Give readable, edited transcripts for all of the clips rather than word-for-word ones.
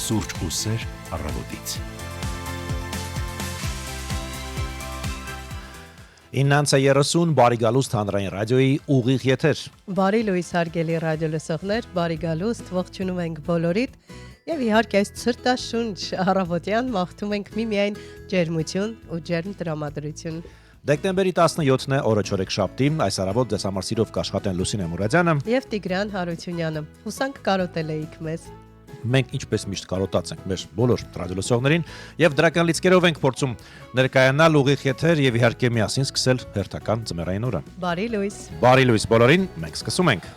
Սուրճ ու սեր առավոտից։ 9:30 բարի գալուստ հանրային ռադիոյի ուղիղ եթեր։ Բարի լույս հարգելի ռադիո լսողներ, բարի գալուստ, ողջունում ենք բոլորիդ եւ իհարկե այս ցրտաշունչ առավոտյան մաղթում ենք միմիայն ջերմություն ու ջերմ տրամադրություն։ Դեկտեմբերի 17-ն է օրը չորեքշաբթի, այս առավոտ ձեզ համար սիրով կաշխատեն Լուսինե Մուրադյանը եւ Տիգրան Հարությունյանը։ Հուսանք կարոտել էիք մեզ։ Մենք ինչպես միշտ կարոտած ենք մեր բոլոր ռադիոլսողներին եւ դրական լիցքերով ենք փորձում ներկայանալ ուղիղ եթեր եւ իհարկե միասին սկսել հերթական ձմեռային օրը։ Բարի լույս։ Բարի լույս բոլորին, մենք սկսում ենք։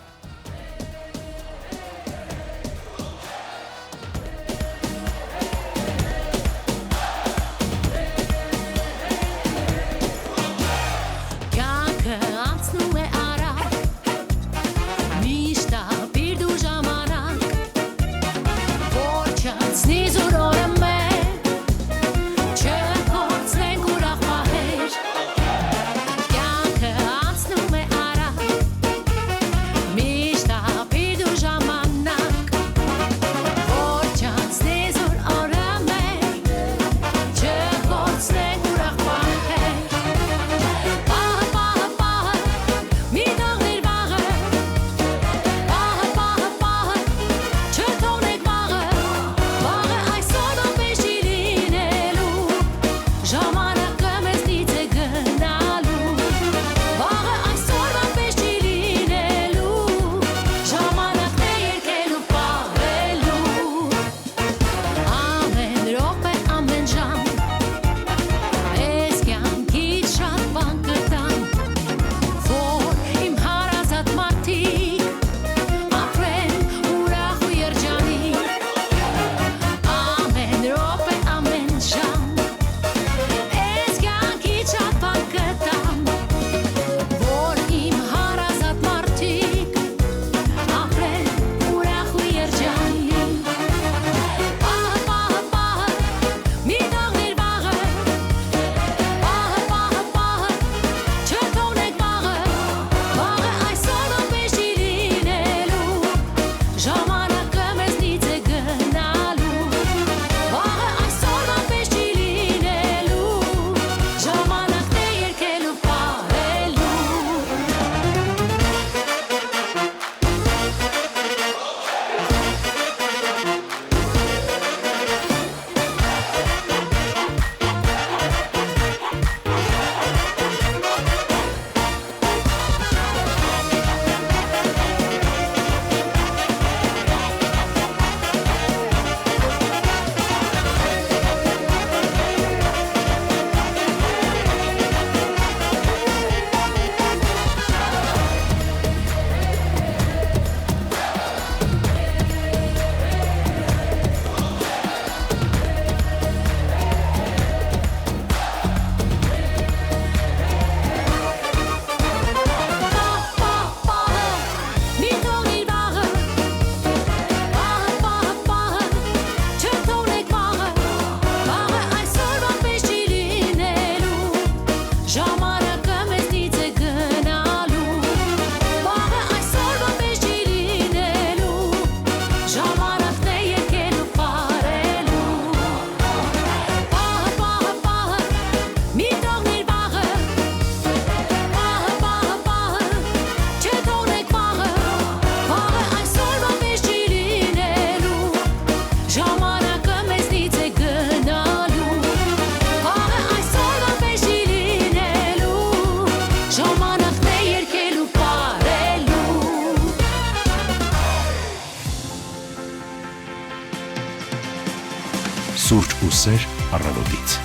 Սուրճ ու սեր առավոտից։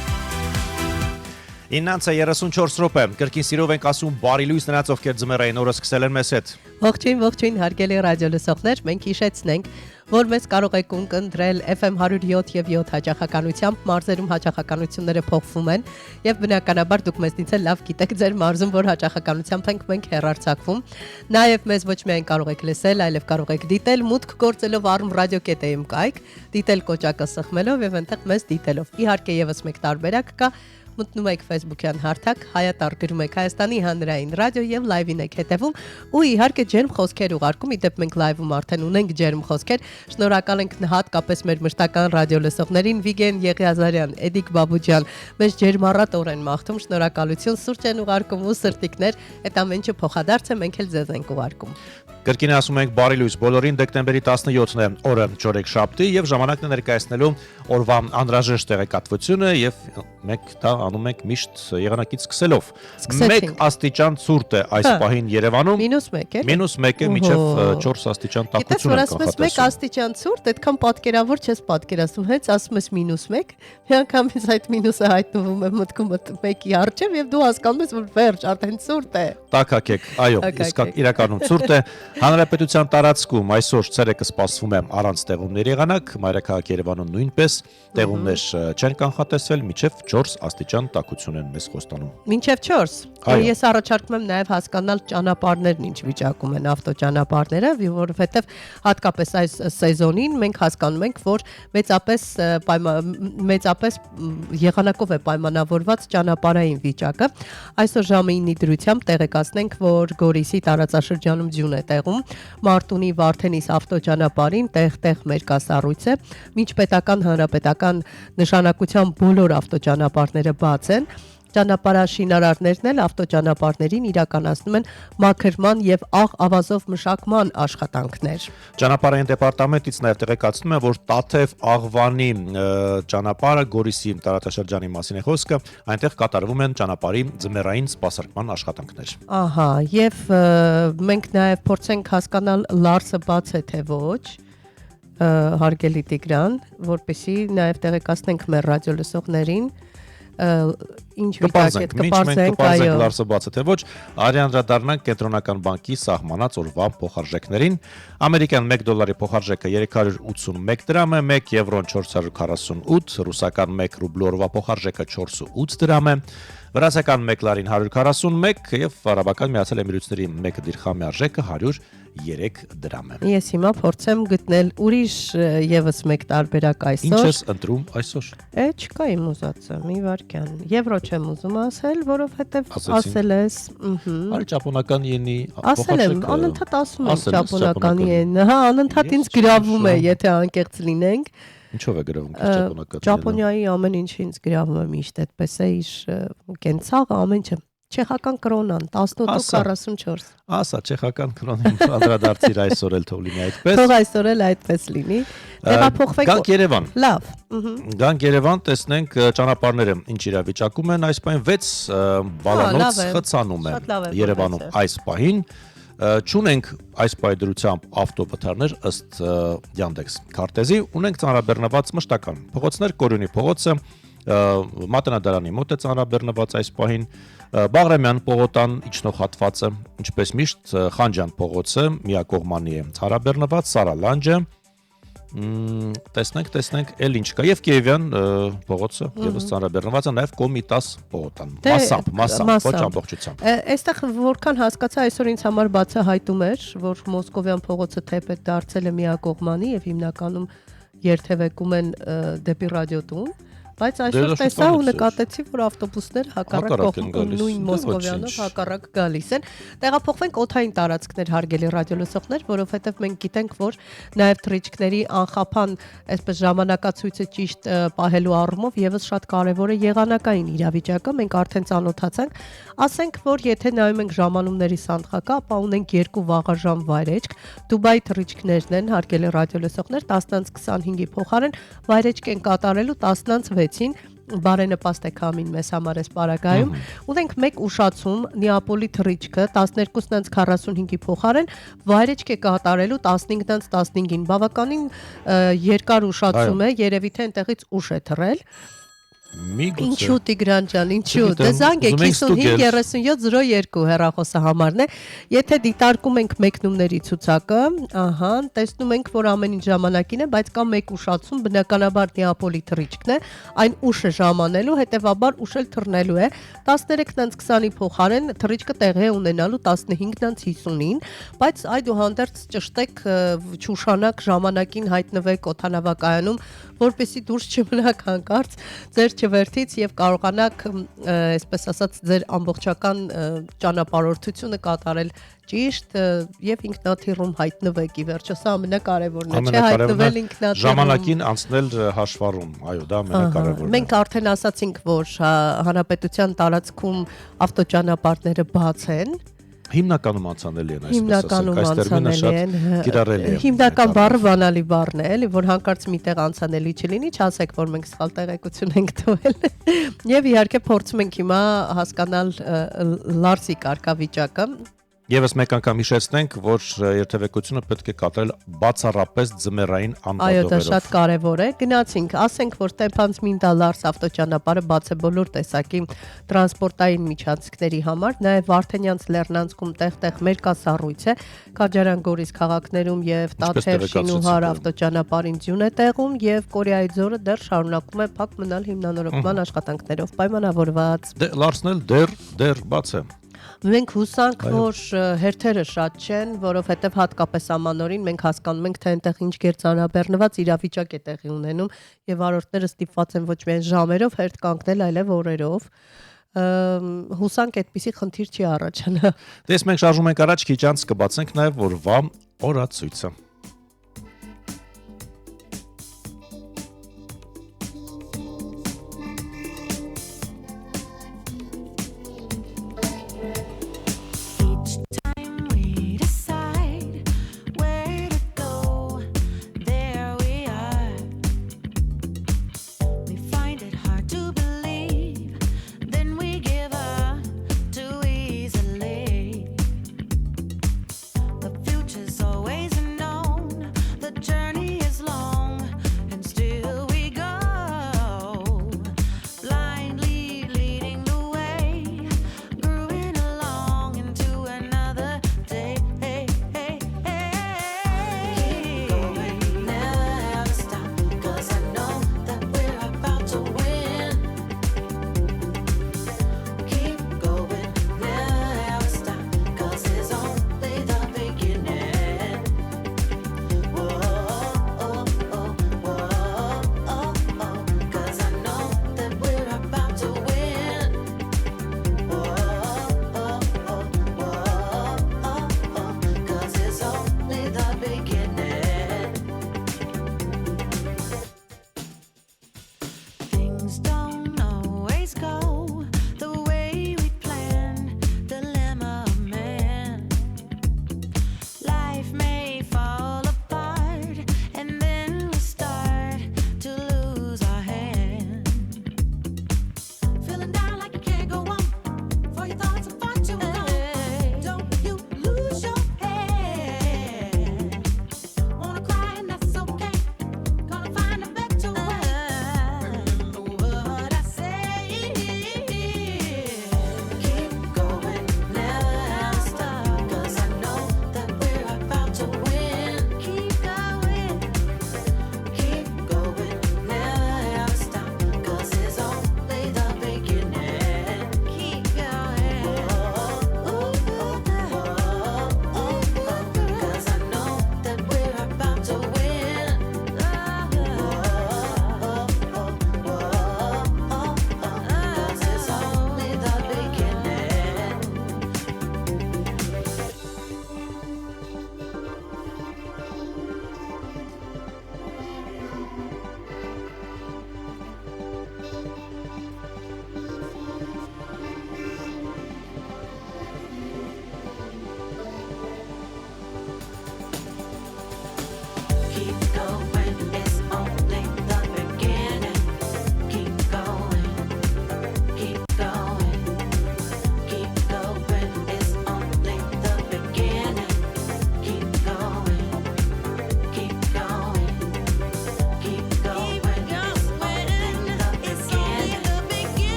9:34 րոպե, կրկին սիրով ենք ասում բարի լույս նրանց, ովքեր ձմեռային օրը սկսել են մեզ հետ։ Ողջույն, հարգելի ռադիո լսողներ, մենք հիշեցնենք, որ մեզ կարող եք ունկնդրել FM 107 եւ 7 հաճախականությամբ, մարզերում հաճախականությունները փոխվում են եւ բնականաբար դուք մեզնից էլ լավ գիտեք ձեր մարզում որ հաճախականությամբ ենք մենք հեռարձակվում։ Նաեւ մեզ ոչ միայն կարող եք լսել, այլև կարող եք դիտել մուտք գործելով armradio.am կայք, դիտել կոճակը սխմելով եւ այնտեղ մեզ դիտելով։ Իհարկե եւս մեկ տարբերակ կա, մտնում եք Facebook-յան հարթակ, հայատար գրում եք Հայաստանի հանրային ռադիո եւ լայվին եք հետեւում ու իհարկե ջերմ խոսքեր ուղարկում, իդեպ մենք լայվում արդեն ունենք ջերմ խոսքեր։ Շնորհակալ ենք հատկապես մեր մշտական ռադիո լսողներին Վիգեն Եղիազարյան, Էդիկ Բաբուջան, մեզ ջերմառատոր են մաղթում, շնորհակալություն, սուրճ են ուղարկում ու սրտիկներ, այդ ամենը փոխադարձ է, մենք էլ ձեզ ենք ուղարկում։ Կրկին ասում ենք բարի լույս բոլորին, դեկտեմբերի 17-ն է օրը չորեքշաբթի եւ ժամանակն է ներկայացնելու օրվա անհրաժեշտ տեղեկատվությունը եւ մենք դա անում ենք միշտ եղանակից սկսելով։ 1 աստիճան ցուրտ է այս պահին Երևանում։ -1 է։ -1 է, մինչև 4 աստիճան տաքություն է կանխատեսվում։ 1 աստիճան ցուրտ, այդքան պատկերավոր չես պատկերացնում, հենց ասում ես -1, միանգամից այդ մինուսը հայտնվում է մտքումդ 1-ի առջև եւ դու հասկանում ես, որ վերջ, արդեն ցուրտ է։ Տակակեք, այո, իրականում ցուրտ է։ Հանրապետության տարածքում այսօր ցերեկը սպասվում է առանց տեղումների եղանակ, մայրաքաղաք Երևանում նույնպես տեղումներ չեն կանխատեսվել, մինչև 4 աստիճան տաքություն են մեզ խոստանում։ Մինչև 4։ Ես առաջարկում եմ նաև հասկանալ ճանապարհներն ինչ վիճակում են ավտոճանապարհները, որովհետև հատկապես այս սեզոնին մենք հասկանում ենք, որ մեծապես եղանակով է պայմանավորված ճանապարհային վիճակը։ Այսօր ժամը 9-ի դրությամբ տեղեկացնենք, որ Գորիսի տարածաշրջանում ձյուն է տեղում, Մարտունի Վարդենիս ավտոճանապարհին տեղ-տեղ մերկասառույց է, միջպետական հանրապետական նշանակության բոլոր ավտոճանապարհները բաց են։ Ճանապարհաշինարարներն էլ ավտոճանապարհներին իրականացնում են մաքրման եւ աղ-ավազով մշակման աշխատանքներ։ Ճանապարհային դեպարտամենտից նաեւ տեղեկացնում է, որ Տաթև-Աղվանի ճանապարհը Գորիսի տարածաշրջանի մասին է խոսքը, այնտեղ կատարվում են ճանապարհի ձմեռային սպասարկման աշխատանքներ։ Ահա, եւ մենք նաեւ փորձենք հասկանալ Լարսը բաց է թե ոչ, հարգելի Տիգրան, որպեսզի նաեւ տեղեկացնենք մեր ռադիո լսողներին ինչ վիճակ է, կպարզենք, այո։ Լարսը բացը թե ոչ, անդրադառնանք կենտրոնական բանկի սահմանած օրվա փոխարժեքներին։ Ամերիկյան 1 դոլարի փոխարժեքը 381 դրամ է, 1 եվրոն 448, ռուսական 1 ռուբլի օրվա փոխարժեքը 408 դրամ է, վրացական 1 լարին 141 եւ արաբական Միացյալ Էմիրությունների 1 դիրխամի արժեքը 103 դրամ է։ Ես հիմա փորձեմ գտնել ուրիշ եւս մեկ տարբերակ այսօր։ Ինչ ես ընտրում այսօր։ Չկա իմ ուզածը, մի վարքյան։ Եվրո չեմ ուզում ասել, որովհետեւ ասել ես, Արի ճապոնական յենի ասել եմ, անընդհատ ասում եմ ճապոնական յեն։ Հա, անընդհատ ինձ գրավում է, եթե անկեղծ լինենք։ Ինչով է գրավում ճապոնական։ Ճապոնիայի ամեն ինչ ինձ գրավում է միշտ, այդպես է իր կենցաղը, ամեն ինչ։ Չեխական կրոնան 18.44։ Ասա, չեխական կրոնին անդրադարձիր այսօր էլ թող լինի այդպես։ Թող այսօր էլ այդպես լինի։ Տեղափոխվենք։ Գանք Երևան։ Լավ։ Գանք Երևան, տեսնենք ճանապարհները ինչ իրավիճակում են, այս պահին 6 բալանոց խցանում է Երևանում այս պահին։ Չունենք այս պայդրությամբ ավտոպթարներ ըստ Yandex քարտեզի, ունենք ծանրաբեռնված մշտական փողոցներ, Կորյունի փողոցը, Մատենադարանի մոտ է ծանրաբեռնված այս պահին, Բաղրամյան պողոտան իջնող հատվածը, ինչպես միշտ Խանջյան փողոցը միակողմանի է ծանրաբեռնված, Սարա լանջը, տեսնենք էլ ինչ կա եւ Կիևյան փողոցը եւս ծանրաբեռնված է, նաեւ Կոմիտաս պողոտան, մասամբ, ոչ ամբողջությամբ։ Այստեղ որքան հասկացա, այսօր ինձ համար բացահայտում էր, որ Մոսկովյան փողոցը թեպետ դարձել է միակողմանի եւ հիմնականում երթևեկում են դեպի ռադիոտուն, բայց այսօր տեսա ու նկատեցի, որ ավտոբուսները հակառակ նույն Մոսկովյանով հակառակ գալիս են։ Տեղափոխվենք օդային տարածքներ, հարգելի ռադիոլսողներ, որովհետև մենք գիտենք, որ նաև թռիչքների անխափան այսպես ժամանակացույցը ճիշտ պահելու առումով եւս շատ կարեւոր է եղանակային իրավիճակը, մենք արդեն ծանոթացանք, ասենք, որ եթե նայում ենք ժամանումների սանդղակը, ապա ունենք 2 վաղաժամ վայրեջք, Դուբայի թռիչքներն են, հարգելի ռադիոլսողներ, 10:25-ի փոխարեն վայրեջք են կատարելու 10:06-ին, բարենպաստ է քամին մեզ համար էս պարագայում։ Ունենք մեկ ուշացում, Նեապոլի թռիչքը 12:45-ի փոխարեն վայրեջք է կատարելու 15:15-ին։ Բավականին երկար ուշացում է, երևի թե այնտեղից ուշ է թռել։ Ինչու Տիգրան ջան, ինչու։ Դե զանգ է 55-37-02 հեռախոսը համարն է։ Եթե դիտարկում ենք մեկնումների ցուցակը, ահա, տեսնում ենք, որ ամեն ինչ ժամանակին է, բայց կա մեկ ուշացում, բնականաբար Նեապոլի թռիչքն է, այն ուշը ժամանելու, հետևաբար ուշ էլ թռնելու է։ 13:20-ի փոխարեն թռիչքը տեղի է ունենալու 15:50-ին, բայց այդուհանդերձ ճշտեք, չուշանաք ժամանակին հայտնվեք օդանավակայանում, որպեսզի դուրս չմնաք հանկարծ ձեր չվերթից եւ կարողանաք, այսպես ասած, ձեր ամբողջական ճանապարհորդությունը կատարել ճիշտ եւ ինքնաթիռում հայտնվեք ի վերջո, սա ամենակարևորն է, չէ՞, հայտնվել ինքնաթիռում, ժամանակին անցնել հաշվառում, այո, դա ամենակարևորն է։ Մենք արդեն ասացինք, որ հանրապետության տարածքում ավտոճանապարհները բաց են, հիմնականում անցանելի են, այսպես ասենք, այս տերմինը շատ կիրառելի է։ Հիմնական բառը բանալի բառն է, էլի, որ հանկարծ միտեղ անցանելի չլինի, չասեք, որ մենք սխալ տեղեկություն ենք տվել։ Եվ իհարկե փորձում ենք հիմա հասկանալ Լարսի կարգավիճակը։ Եվս մեկ անգամ հիշեցնենք, որ երթևեկությունը պետք է կատարել բացառապես ձմեռային անվտանգներով։ Այո, դա շատ կարևոր է։ Գնացինք, ասենք, որ Տեմփանց-Մինտա Լարս ավտոճանապարհը բաց է բոլոր տեսակի տրանսպորտային միջանցքների համար, նաև Վարդենյանց Լեռնանցքում տեղ-տեղ մեր կա սառույց է, Քաջարան-Գորիս քաղաքներում եւ Տաթև-Շինուհար ավտոճանապարհին ձյուն է տեղում եւ Կորեայի ձորը դեռ շարունակում է փակ մնալ հիմնանորոգման աշխատանքներով պայմանավորված։ Լարսն էլ դեռ բաց է։ Մենք հուսանք, որ հերթերը շատ չեն, որովհետև հատկապես ամանորին մենք հասկանում ենք, թե այնտեղ ինչ գերծանրաբեռնված իրավիճակ է տեղի ունենում եւ վարորդները ստիպված են ոչ միայն ժամերով հերթ կանգնել, այլև օրերով։ Հուսանք այդպիսի խնդիր չի առաջանա։ Դες մենք շարժում ենք առաջ, քիչ անց կբացենք նաեւ որվա օրացույցը։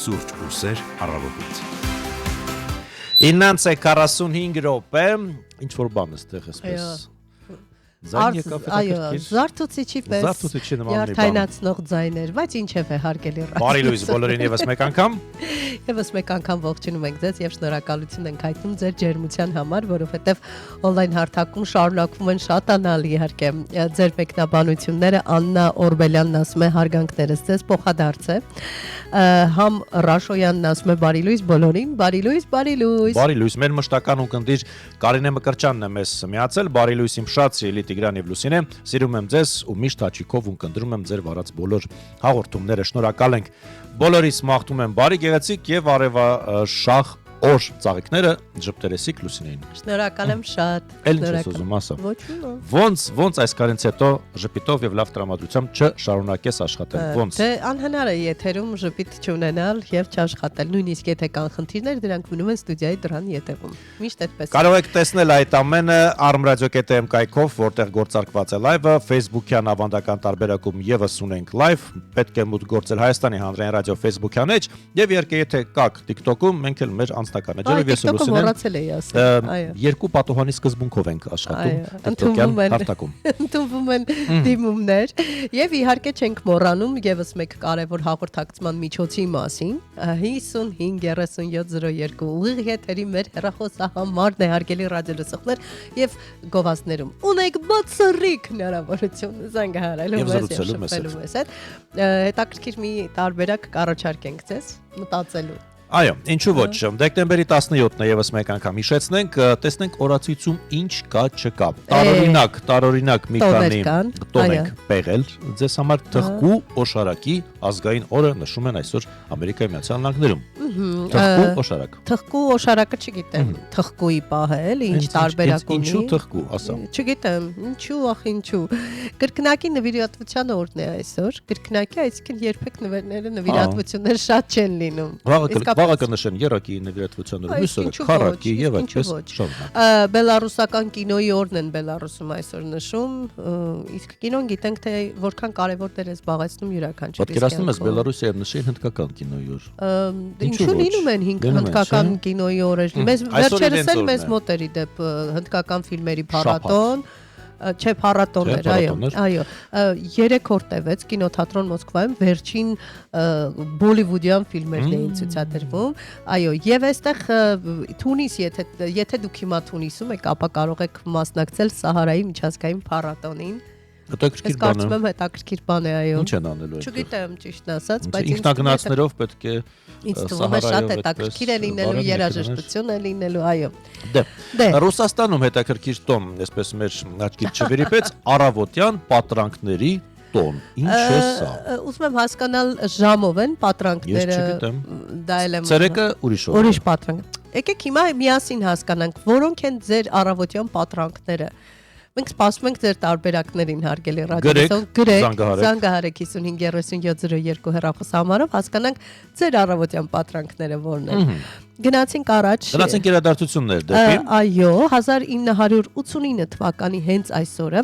Սուրճ ուսեր առավոտից 9:45 րոպե, ինչ որ բան է ստեղ էսպես Ձայն եկավ հետաքրքիր։ Զարթուցիչի պես Զարթուցիչի նման մի բան։ յարթայնացնող ձայներ, բայց ինչև է հարգելի ռադիո։ Բարի լույս բոլորին եւս մեկ անգամ։ Եվս մեկ անգամ ողջունում ենք ձեզ եւ շնորհակալություն ենք հայտնում ձեր ջերմության համար, որովհետեւ on-line հարթակում շարունակվում են շատանալ իհարկե ձեր մեկնաբանությունները։ Աննա Օրբելյանն ասում է հարգանքներս ձեզ փոխադարձ է։ Համ Ռաշոյանն ասում է բարի լույս բոլորին, բարի լույս, բարի լույս։ Բարի լույս, մեր մշտական ունկնդիր Կարինե Մկրտչյանն է մեզ միացել։ Բարի լույս իմ շատ սիրելի Տիգրան եւ Լուսինե։ Սիրում եմ ձեզ ու միշտ հաճիկով ունկնդրում եմ ձեր վարած բոլոր հաղորդումները։ Շնորհակալ ենք։ Բոլորիս մաղթում եմ բարի գեղեցիկ եւ արևաշահ օր ծաղիկները ժպտերեսիկ Լուսինեին։ Շնորհակալ եմ շատ։ Էլ ինչ ես ուզում ասեմ։ Ոչինչ։ Ոնց այսքանից հետո ժպիտով եւ լավ տրամադրությամբ չշարունակես աշխատել։ Ոնց։ Դե անհնար է եթերում ժպիտ չունենալ եւ չաշխատել։ Նույնիսկ եթե կան խնդիրներ, դրանք մնում են ստուդիայի դռան ետևում։ Միշտ այդպես։ Կարող եք տեսնել այդ ամենը armradio.am կայքով, որտեղ գործարկված է լայվը, Facebook-յան ավանդական տարբերակում եւս ունենք լայվ, պետք է մուտք գործել Հայաստանի հանրային ռադիո Facebook-յան էջ եւ իհարկե եթե կաք TikTok-ում, մենք էլ մեր անձնական էջերով ես Լուսինեն։ Մոռացել էի ասել։ Երկու պատոհանի սկզբունքով ենք աշխատում TikTok-յան հարթակում։ Ընդունվում են դիմումներ եւ իհարկե չենք մոռանում եւս մեկ կարեւոր հաղորդակցման միջոցի մասին 55-3702 ուղիղ եթերի մեր հեռախոսահամարն է հարգելի ռադիոլսողներ եւ գովազդներում ունեք բացառիկ հնարավորություն զանգահարելու մեզ հետ հետաքրքիր մի տարբերակ կառաջարկենք ձեզ մտածելու։ Այո, ինչու ոչ, դեկտեմբերի 17-ն է եւս մեկ անգամ հիշեցնենք, տեսնենք օրացույցում ինչ կա չկա։ Տարօրինակ մի քանի տոն ենք պեղել, ձեզ համար թխկու օշարակի ազգային օրը նշում են այսօր Ամերիկայի Միացյալ Նահանգներում։ Թխկու օշարակ։ Թխկու օշարակը չգիտեմ, թխկուի պահել, ինչ տարբերակ ունի։ Ինչու թխկու, ասա։ Չգիտեմ, ինչու, ինչու։ Կրկնակի նվիրատվության օրն է այսօր։ Կրկնակի, այսինքն երբեք նվերները նվիրատվություններ շատ չեն լինում։ Վաղը կնշեն երակի նվիրատվության օրը, մյուսը քարակի եւ այդպես շարունակ։ Բելարուսական կինոյի օրն են Բելարուսում այսօր նշում, իսկ կինոն գիտենք թե որքան կարևոր դեր է զբաղեցնում յուրաքանչյուր։ Պատկերացնում ես Բելարուսիայում նշեն հնդկական կինոյի օր։ Ինչու լինում են հնդկական կինոյի օրեր։ Մեզ վերջերս էլ մեզ մոտ էր իդեպ հնդկական ֆիլմերի փառատոն։ Չէ, փառատոներ, այո։ 3 օր տևեց կինոթատրոն Մոսկվայում վերջին բոլիվուդյան ֆիլմերն էին ցուցադրվում։ Այո, եւ այստեղ Թունիս, եթե դուք հիմա Թունիսում եք, ապա կարող եք մասնակցել Սահարայի միջազգային փառատոնին։ Հետաքրքիր բան է։ Կարծում եմ հետաքրքիր բան է, այո։ Ինչ են անելու այդտեղ։ Չգիտեմ ճիշտն ասած, բայց ինքնագնացներով պետք է ինձ թվում է շատ հետաքրքիր է լինելու, երաժշտություն է լինելու, այո։ Դե Ռուսաստանում հետաքրքիր տոն, այսպես մեր աչքի չվերիպեց, առավոտյան պատրանքների տոն։ Ինչ է սա։ Ուզում եմ հասկանալ ժամով են պատրանքները։ Ես չգիտեմ։ Դա էլ եմ։ Ցերեկը ուրիշ օր։ Ուրիշ պատրանք։ Եկեք հիմա միասին հասկանանք, որոնք են ձեր առավոտյան պատրանքները։ Մենք սպասում ենք ձեր տարբերակներին հարգելի ռադիոլսող գրեք զանգահարեք 55-3702 հեռախոսահամարով հասկանանք ձեր առավոտյան պատրանքները որն են։ Գնացինք առաջ։ Գնացինք իրադարձություններ դեպի։ Այո, 1989 թվականի հենց այսօրը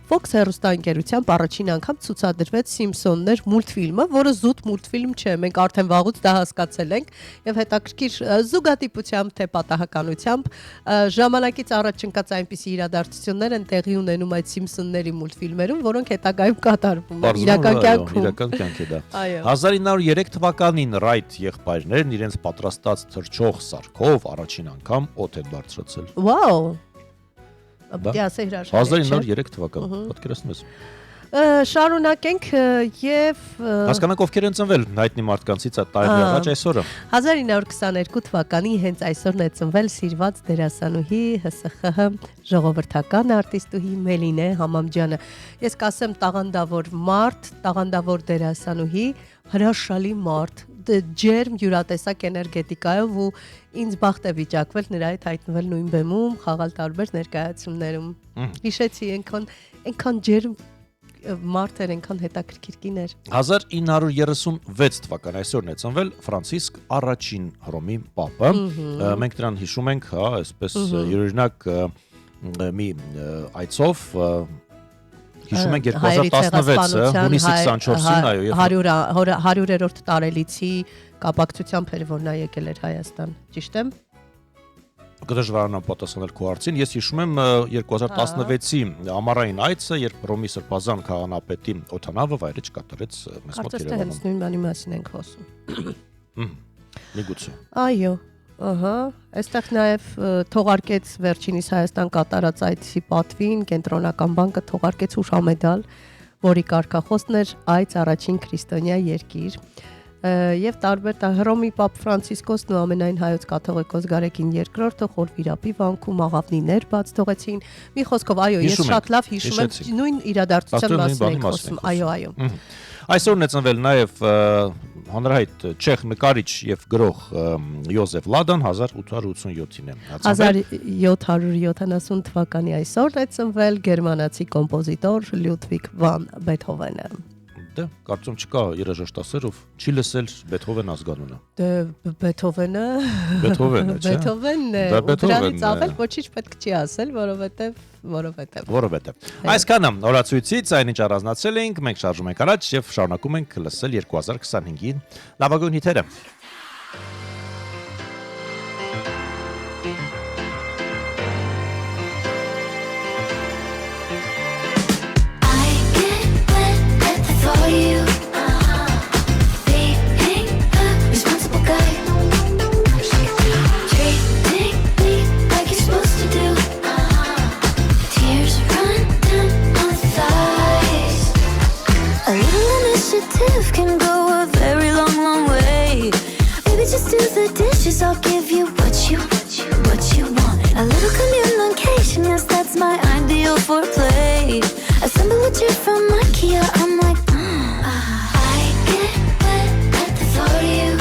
Fox հեռուստաընկերությամբ առաջին անգամ ցուցադրվեց Սիմփսոններ մուլտֆիլմը, որը զուտ մուլտֆիլմ չէ, մենք արդեն վաղուց դա հասկացել ենք եւ հետաքրքիր զուգադիպությամբ թե պատահականությամբ ժամանակից առաջ ընկած այնպիսի իրադարձություններ են տեղի ունենում այդ Սիմփսոնների մուլտֆիլմերում, որոնք հետագայում կատարվում են իրական կյանքում։ Իրական կյանք է դա։ 1903 թվականին Ռայթ եղբայրներն իրենց պատրաստած թրջող սարքով առաջին անգամ օդ են բարձրացել։ Վաու։ Դա 1903 թվական, պատկերացնում ես։ Շարունակենք եւ հասկանանք ովքեր են ծնվել հայտնի մարդկանցից այդ տարի առաջ այսօրը 1922 թվականի հենց այսօրն է ծնվել սիրված դերասանուհի ՀՍԽՀ ժողովրդական արտիստուհի Մելինե Համամջյանը։ Ես կասեմ տաղանդավոր մարդ, տաղանդավոր դերասանուհի, հրաշալի մարդ, ջերմ յուրատեսակ էներգետիկայով ու ինձ բախտ է վիճակվել նրա հետ հայտնվել նույն բեմում, խաղալ տարբեր ներկայացումներում։ Հիշեցի այնքան ջերմ մարդեր այնքան հետաքրքիր կիներ։ 1936 թվական այսօրն է ծնվել Ֆրանցիսկ առաջին Հռոմի պապը։ Մենք դրան հիշում ենք, հա, այսպես յուրօրինակ մի այցով հիշում ենք 2016-ը, հունիսի 24-ին, այո, 100-րդ տարելիցի կապակցությամբ էր որ նա եկել էր Հայաստան, ճիշտ եմ։ կդժվարանամ պատասխանել քո հարցին։ Ես հիշում եմ 2016-ի ամառային այցը, երբ Ռոմի Սրբազան քաղաքապետի օդանավը վայրէջք կատարեց մեզ մոտ Կարծես թե հենց նույն բանի մասին ենք խոսում։ Միգուցե։ Այո, ահա, այստեղ նաև թողարկեց վերջինիս Հայաստան կատարած այցի պատվին կենտրոնական բանկը թողարկեց հուշամեդալ, որի կարգախոսն էր այց առաջին քրիստոնյա երկիր։ Եվ տարբեր Հռոմի Պապ Ֆրանցիսկոսն ու ամենայն հայոց կաթողիկոս Գարեգին II-ը խոր վիրապի վանքում աղավնիներ բաց թողեցին։ Մի խոսքով, այո, ես շատ լավ հիշում եմ նույն իրադարձության մասին ենք խոսում։ Այո։ Այսօրն է ծնվել նաև հանրահայտ չեխ նկարիչ եւ գրող Յոզեֆ Լադան 1887-ին է ծնվել։ 1770 թվականի այսօրն է ծնվել գերմանացի կոմպոզիտոր Լյուդվիգ վան Բեթհովենը։ Դե, կարծում չկա երաժշտասեր, ով չի լսել Բեթհովեն ազգանունը։ Դե Բեթհովենը չէ։ Բեթհովենն է։ Դրանից ավել ոչինչ պետք չի ասել, որովհետև։ Այսքանը օրացույցից այնինչ առանձնացել էինք, մենք շարժում ենք առաջ եւ շարունակում ենք լսել 2025-ի լավագույն հիթերը։ Can go a very long, long way. Maybe just do the dishes. I'll give you what you want. A little communication, yes, that's my ideal foreplay. Assemble a chair from IKEA. I'm like, I get wet at the thought of you.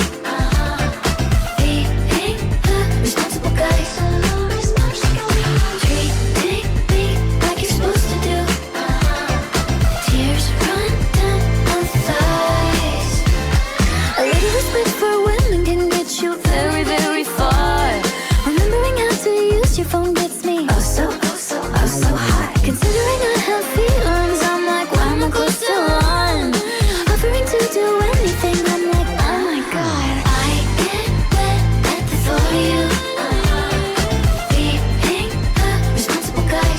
Being the responsible guy. Treating me like you're supposed to do. Tears run down my thighs. A little respect for women can get you very, very far. Remembering how to use your phone gets me oh so high. Considering I have feelings, I'm like, why am I close to one? Offering to do anything, I'm like, oh my god. I get wet at the thought of you. Being the responsible guy.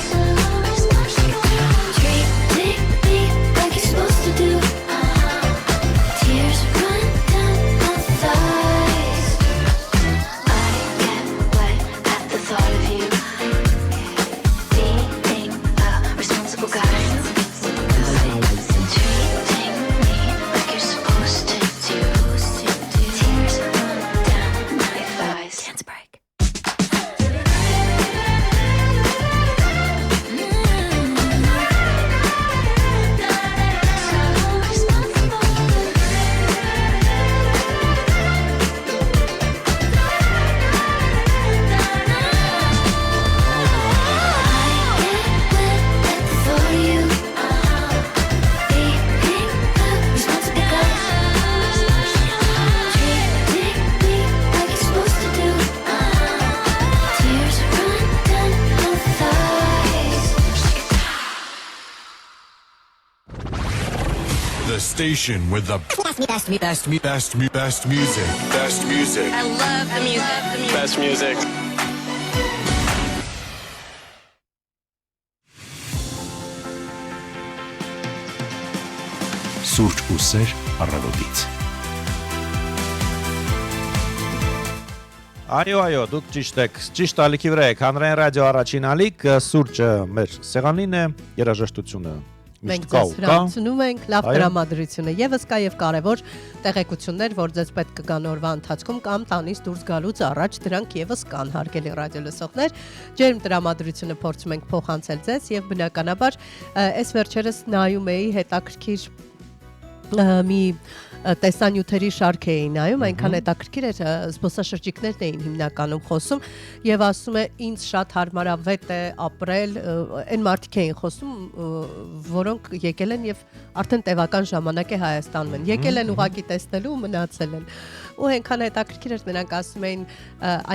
Treating me like you're supposed to do. Tears run down my thighs. I get wet at the thought of you. Being a responsible guy. Treating me like you're supposed to do. Tears run down my thighs. Dance break. The station with the best music. Best music. I love the music. Best music. Սուրճ ու սեր առավոտից։ Այո, դուք ճիշտ եք, ճիշտ ալիքի վրա եք, հանրային ռադիո առաջին ալիք, սուրճը մեր սեղանին է, երաժշտությունը Մենք ձեզ հրավիրում ենք լավ տրամադրությունը եւս կա եւ կարեւոր տեղեկություններ, որ ձեզ պետք կգան օրվա ընթացքում կամ տանից դուրս գալուց առաջ դրանք եւս կան հարգելի ռադիոլսողներ։ Ջերմ տրամադրությունը փորձում ենք փոխանցել ձեզ եւ բնականաբար այս վերջերս նայում էի հետաքրքիր մի տեսանյութերի շարք էին նայում, այնքան հետաքրքիր էր, զբոսաշրջիկներն էին հիմնականում խոսում եւ ասում է ինձ շատ հարմարավետ է ապրել, այն մարդիկ էին խոսում, որոնք եկել են եւ արդեն տևական ժամանակ է Հայաստանում են, եկել են ուղակի տեսնելու ու մնացել են։ ու այնքան հետաքրքիր էր նրանք ասում էին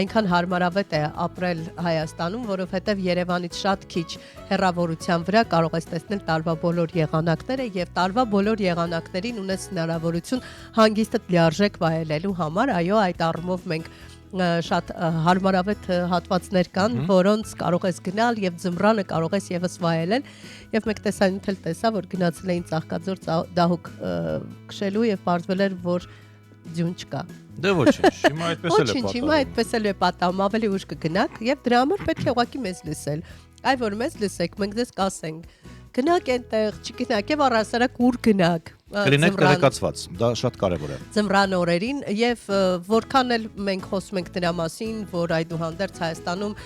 այնքան հարմարավետ է ապրել Հայաստանում, որովհետև Երևանից շատ քիչ հեռավորության վրա կարող ես տեսնել տարվա բոլոր եղանակները եւ տարվա բոլոր եղանակներին ունես հնարավորություն հանգիստը լիարժեք վայելելու համար, այո, այդ առումով մենք շատ հարմարավետ հատվածներ կան, որոնց կարող ես գնալ եւ ձմռանը կարող ես եւս վայելել եւ մեկ տեսանյութ էլ տեսա, որ գնացել էին Ծաղկաձոր դահուկ քշելու եւ պարզվել էր, որ ձյուն չկա։ Դե ոչինչ, հիմա այդպես էլ է Ոչինչ, հիմա այդպես էլ է պատահում, ավելի ուշ կգնաք եւ դրա համար պետք է ուղղակի մեզ լսել։ Այ որ մեզ լսեք, մենք ձեզ կասենք գնաք այնտեղ, չգնաք եւ առհասարակ ուր գնաք։ Կլինեք տեղեկացված, դա շատ կարևոր է։ Ձմռան օրերին եւ որքան էլ մենք խոսում ենք դրա մասին, որ այդուհանդերձ Հայաստանում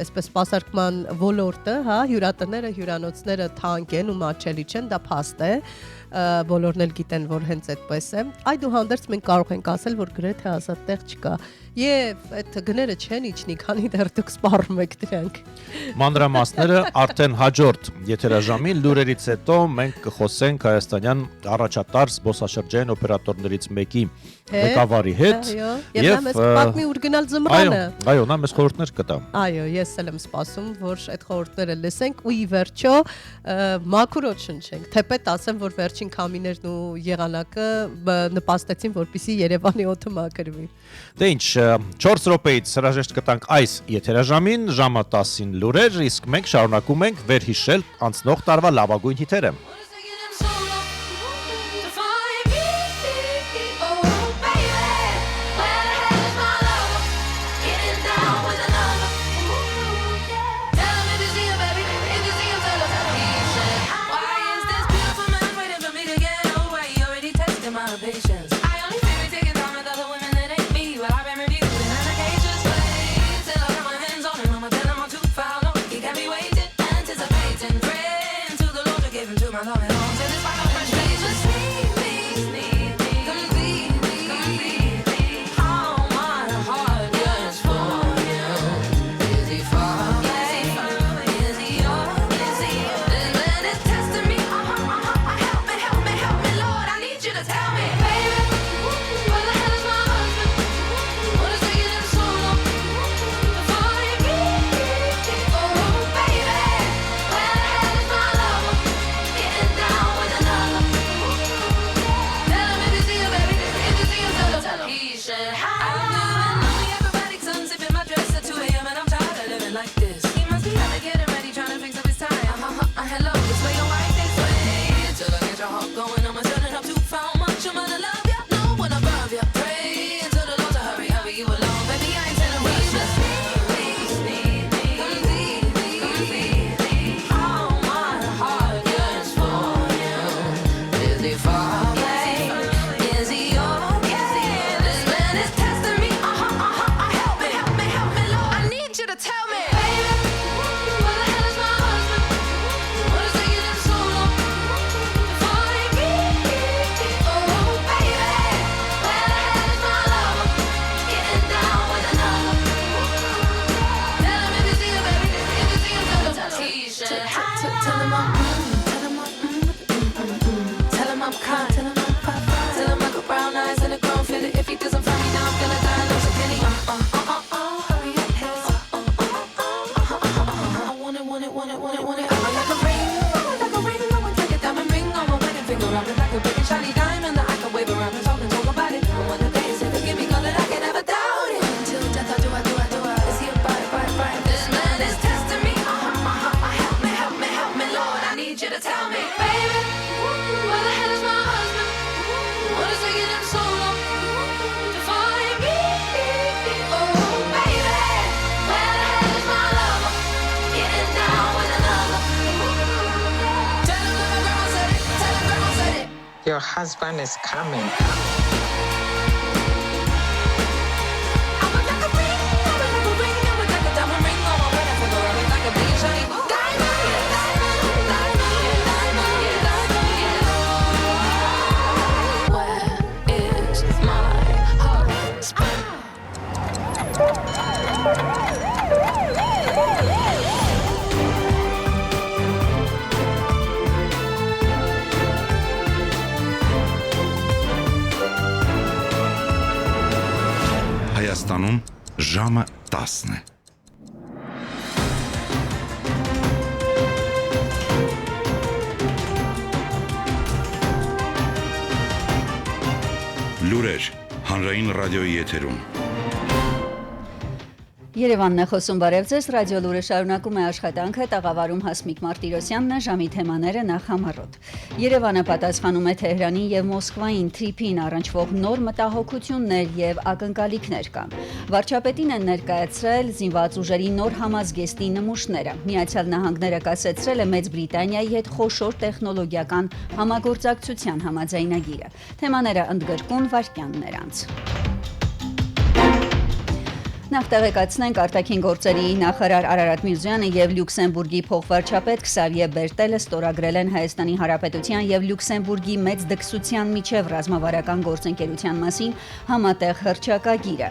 այսպես սպասարկման ոլորտը, հա, հյուրատները, հյուրանոցները թանկ են ու մատչելի չեն, դա փաստ է։ Բոլորն էլ գիտեն, որ հենց այդպես է։ Այդուհանդերձ մենք կարող ենք ասել, որ գրեթե ազատ տեղ չկա։ Եվ այդ գները չեն իջնի, քանի դեռ դուք սպառում եք դրանք։ Մանրամասները արդեն հաջորդ եթերաժամին լուրերից հետո մենք կխոսենք հայաստանյան առաջատար զբոսաշրջային օպերատորներից մեկի ղեկավարի հետ եւ նա մեզ պատմի ուր գնալ ձմռանը։ Այո, նա մեզ խորհուրդներ կտա։ Այո, ես էլ եմ սպասում, որ այդ խորհուրդները լսենք ու ի վերջո մաքուրոտ շնչենք։ Թեպետ ասեմ, որ վերջին քամիներն ու եղանակը նպաստեցին, որպեսզի Երևանի օդը մաքրվի։ Դե ինչ, 4 րոպեից հրաժեշտ կտանք այս եթերաժամին, ժամը 10-ին լուրեր, իսկ մենք շարունակում ենք վերհիշել անցնող տարվա լավագույն հիթերը։ Your husband is coming. Հայաստանում ժամը 10 է։ Լուրեր հանրային ռադիոյի եթերում։ Երևանն է խոսում, բարև ձեզ, ռադիո լուրը շարունակում է աշխատանքը, տաղավարում Հասմիկ Մարտիրոսյանն է, ժամի թեմաները նախ համառոտ։ Երևանը պատասխանում է Թեհրանի եւ Մոսկվային թրիփին առնչվող նոր մտահոգություններ եւ ակնկալիքներ կան։ Վարչապետին են ներկայացրել զինված ուժերի նոր համազգեստի նմուշները։ Միացյալ Նահանգները կասեցրել է Մեծ Բրիտանիայի հետ խոշոր տեխնոլոգիական համագործակցության համաձայնագիրը։ Թեմաները ընդգրկուն վայրկյաններ անց։ Նախ տեղեկացնենք արտաքին գործերի նախարար Արարատ Միրզոյանը եւ Լյուքսեմբուրգի փոխվարչապետ Քսավիե Բերտելը ստորագրել են Հայաստանի Հանրապետության եւ Լյուքսեմբուրգի մեծ դքսության միջև ռազմավարական գործընկերության մասին համատեղ հռչակագիրը։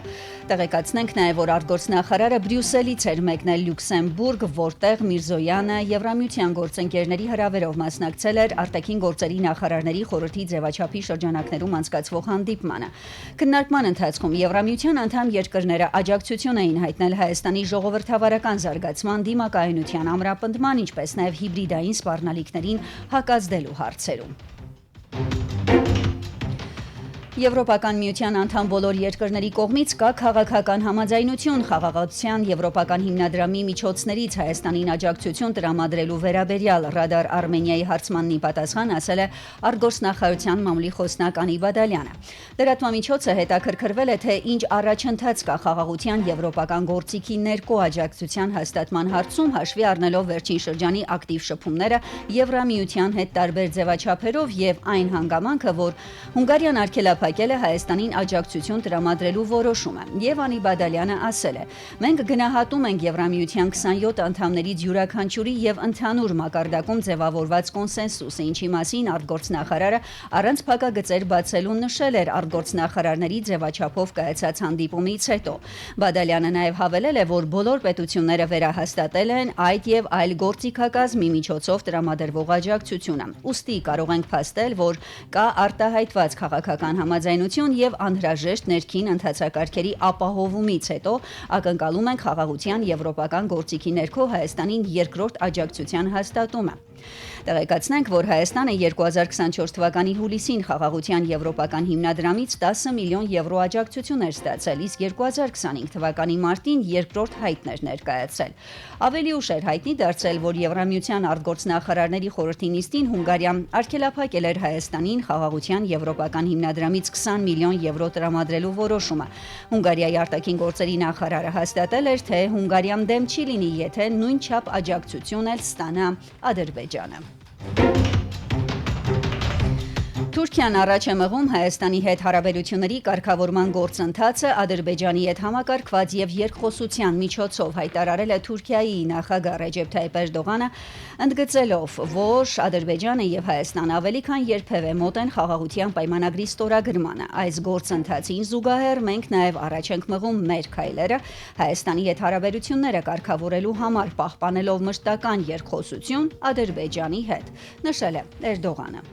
Տեղեկացնենք նաեւ, որ արտգործնախարարը Բրյուսելից էր մեկնել Լյուքսեմբուրգ, որտեղ Միրզոյանը Եվրամիության գործընկերների հրավերով մասնակցել էր արտաքին գործերի նախարարների խորհրդի ձևաչափի շրջանակներում անցկացվող հանդիպմանը։ Քննարկման ընթացքում Եվրամիության անդամ երկրները աջակցություն էին հայտնել Հայաստանի ժողովրդավարական զարգացման, դիմակայունության ամրապնդման, ինչպես նաև հիբրիդային սպառնալիքներին հակազդելու հարցերում։ Եվրոպական միության անդամ բոլոր երկրների կողմից կա քաղաքական համաձայնություն խաղաղության եվրոպական հիմնադրամի միջոցներից Հայաստանին աջակցություն տրամադրելու վերաբերյալ Ռադար Արմենիայի հարցմանն պատասխան ասել է արտգործնախարարության մամուլի խոսնակ Անի Բադալյանը։ Լրատվամիջոցը հետաքրքրվել է, թե ինչ առաջընթաց կա խաղաղության եվրոպական գործիքի ներկո աջակցության հաստատման հարցում, հաշվի առնելով վերջին շրջանի ակտիվ շփումները Եվրամիության հետ տարբեր ձևաչափերով եւ այն հանգամանքը, որ Հունգարիան արգելափակել է Հայաստանին աջակցություն տրամադրելու որոշումը։ Եվ Անի Բադալյանը ասել է. «Մենք գնահատում ենք Եվրամիության 27 անդամներից յուրաքանչյուրի եւ ընդհանուր մակարդակում ձևավորված կոնսենսուսը, ինչի մասին արտգործնախարարը առանց փակագծեր բացելու նշել էր արտգործնախարարների ձևաչափով կայացած հանդիպումից հետո»։ Բադալյանը նաեւ հավելել է, որ բոլոր պետությունները վերահաստատել են այդ եւ այլ գործիքակազմի միջոցով տրամադրվող աջակցությունը։ Ուստի կարող ենք փաստել, որ կա արտահայտված քաղաքական համաձայնություն եւ անհրաժեշտ ներքին ընթացակարգերի ապահովումից հետո ակնկալում են խաղաղության եվրոպական գործիքի ներքո Հայաստանին երկրորդ աջակցության հաստատումը։ Տեղեկացնենք, որ Հայաստանը 2024 թվականի հուլիսին խաղաղության եվրոպական հիմնադրամից 10 միլիոն եվրո աջակցություն էր ստացել, իսկ 2025 թվականի մարտին երկրորդ հայտն էր ներկայացրել։ Ավելի ուշ էր հայտնի դարձել, որ Եվրամիության արտգործնախարարների խորհրդի նիստին Հունգարիան արգելափակել էր Հայաստանին խաղաղության եվրոպական հիմնադրամից 20 միլիոն եվրո տրամադրելու որոշումը։ Հունգարիայի արտաքին գործերի նախարարը հաստատել էր, թե Հունգարիան դեմ չի լինի, եթե նույն չափ աջակցություն էլ ստանա Ադրբեջանը։ Թուրքիան առաջ է մղում Հայաստանի հետ հարաբերությունների կարգավորման գործընթացը Ադրբեջանի հետ համակարգված եւ երկխոսության միջոցով, հայտարարել է Թուրքիայի նախագահ Ռեջեփ Թայիփ Էրդողանը, ընդգծելով, որ Ադրբեջանը եւ Հայաստանը ավելի քան երբևէ մոտ են խաղաղության պայմանագրի ստորագրմանը։ Այս գործընթացին զուգահեռ մենք նաեւ առաջ ենք մղում մեր քայլերը Հայաստանի հետ հարաբերությունները կարգավորելու համար, պահպանելով մշտական երկխոսություն Ադրբեջանի հետ, նշել է Էրդողանը։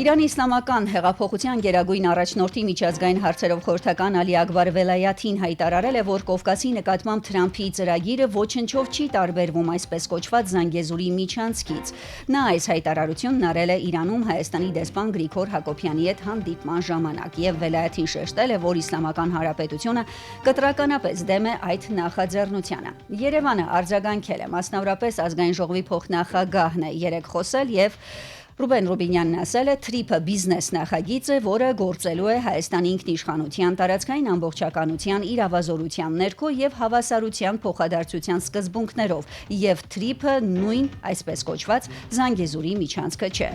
Իրանի իսլամական հեղափոխության գերագույն առաջնորդի միջազգային հարցերով խորհրդական Ալի Ակբար Վելայաթին հայտարարել է, որ Կովկասի նկատմամբ Թրամփի ծրագիրը ոչնչով չի տարբերվում այսպես կոչված Զանգեզուրի միջանցքից։ Նա այս հայտարարությունն արել է Իրանում Հայաստանի դեսպան Գրիգոր Հակոբյանի հետ հանդիպման ժամանակ եւ Վելայաթին շեշտել է, որ Իսլամական Հանրապետությունը կտրականապես դեմ է այդ նախաձեռնությանը։ Երևանը արձագանքել է, մասնավորապես ազգային ժողովի փոխնախագահն է երեք խոսել եւ Ռուբեն Ռուբինյանն ասել է, թրիփը բիզնես նախագիծ է, որը գործելու է Հայաստանի ինքնիշխանության, տարածքային ամբողջականության, իրավազորության ներքո եւ հավասարության փոխադարձության սկզբունքներով, եւ թրիփը նույն այսպես կոչված Զանգեզուրի միջանցքը չէ։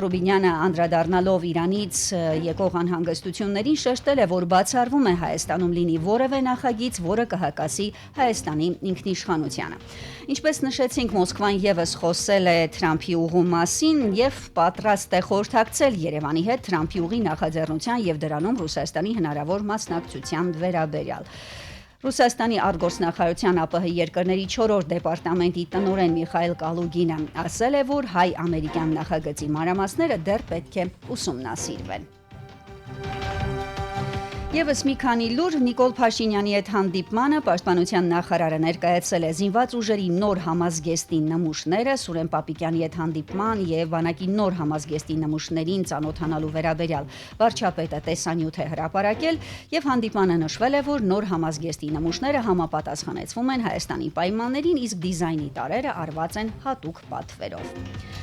Ռուբինյանը անդրադառնալով Իրանից եկող անհանգստություններին շեշտել է, որ բացառվում է Հայաստանում լինի որևէ նախագիծ, որը կհակասի Հայաստանի ինքնիշխանությանը։ Ինչպես նշեցինք, Մոսկվան եւս խոսել է Թրամփի ուղու մասին եւ պատրաստ է խորհրդակցել Երևանի հետ Թրամփի ուղի նախաձեռնության եւ դրանում Ռուսաստանի հնարավոր մասնակցության վերաբերյալ։ Ռուսաստանի արտգործնախարարության ԱՊՀ երկրների 4-րդ դեպարտամենտի տնօրեն Միխայել Կալուգինը ասել է, որ հայ-ամերիկյան նախագծի մանրամասները դեռ պետք է ուսումնասիրվեն։ Եվս մի քանի լուր Նիկոլ Փաշինյանի հետ հանդիպմանը պաշտպանության նախարարը ներկայացրել է զինված ուժերի նոր համազգեստի նմուշները, Սուրեն Պապիկյանի հետ հանդիպման եւ բանակի նոր համազգեստի նմուշներին ծանոթանալու վերաբերյալ վարչապետը տեսանյութ է հրապարակել եւ հանդիպմանը նշվել է, որ նոր համազգեստի նմուշները համապատասխանեցվում են Հայաստանի պայմաններին, իսկ դիզայնի տարերը արված են հատուկ պատվերով։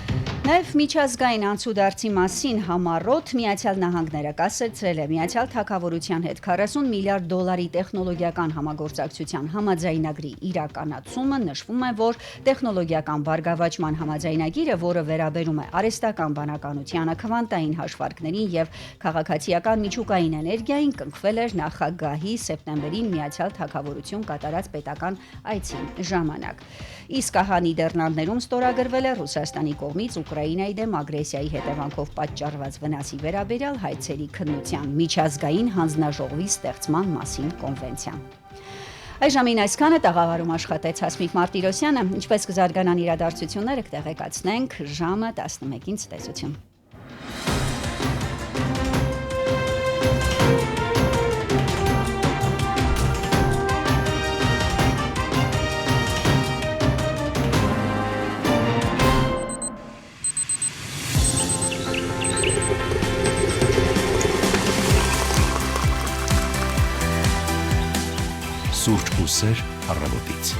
Նաև միջազգային անցուդարձի մասին համառոտ Միացյալ Նահանգները կասեցրել է Միացյալ Թագավորության հետ 40 միլիարդ դոլարի տեխնոլոգիական համագործակցության համաձայնագրի իրականացումը, նշվում է, որ տեխնոլոգիական բարգավաճման համաձայնագիրը, որը վերաբերում է արհեստական բանականությանը, քվանտային հաշվարկներին եւ քաղաքացիական միջուկային էներգիային, կնքվել էր նախագահի սեպտեմբերին Միացյալ Թագավորություն կատարած պետական այցի ժամանակ։ Իսկ ահա Նիդերլանդներում ստորագրվել է Ռուսաստանի կողմից Ուկրաինայի դեմ ագրեսիայի հետևանքով պատճառված վնասի վերաբերյալ հայցերի քննության միջազգային հանձնաժողովի ստեղծման մասին կոնվենցիա։ Այժմին այսքանը տաղավարում աշխատեց Հասմիկ Մարտիրոսյանը, ինչպես կզարգանան իրադարձությունները կտեղեկացնենք ժամը 11-ին ցտեսություն։ Սուրճ ու սեր առավոտից։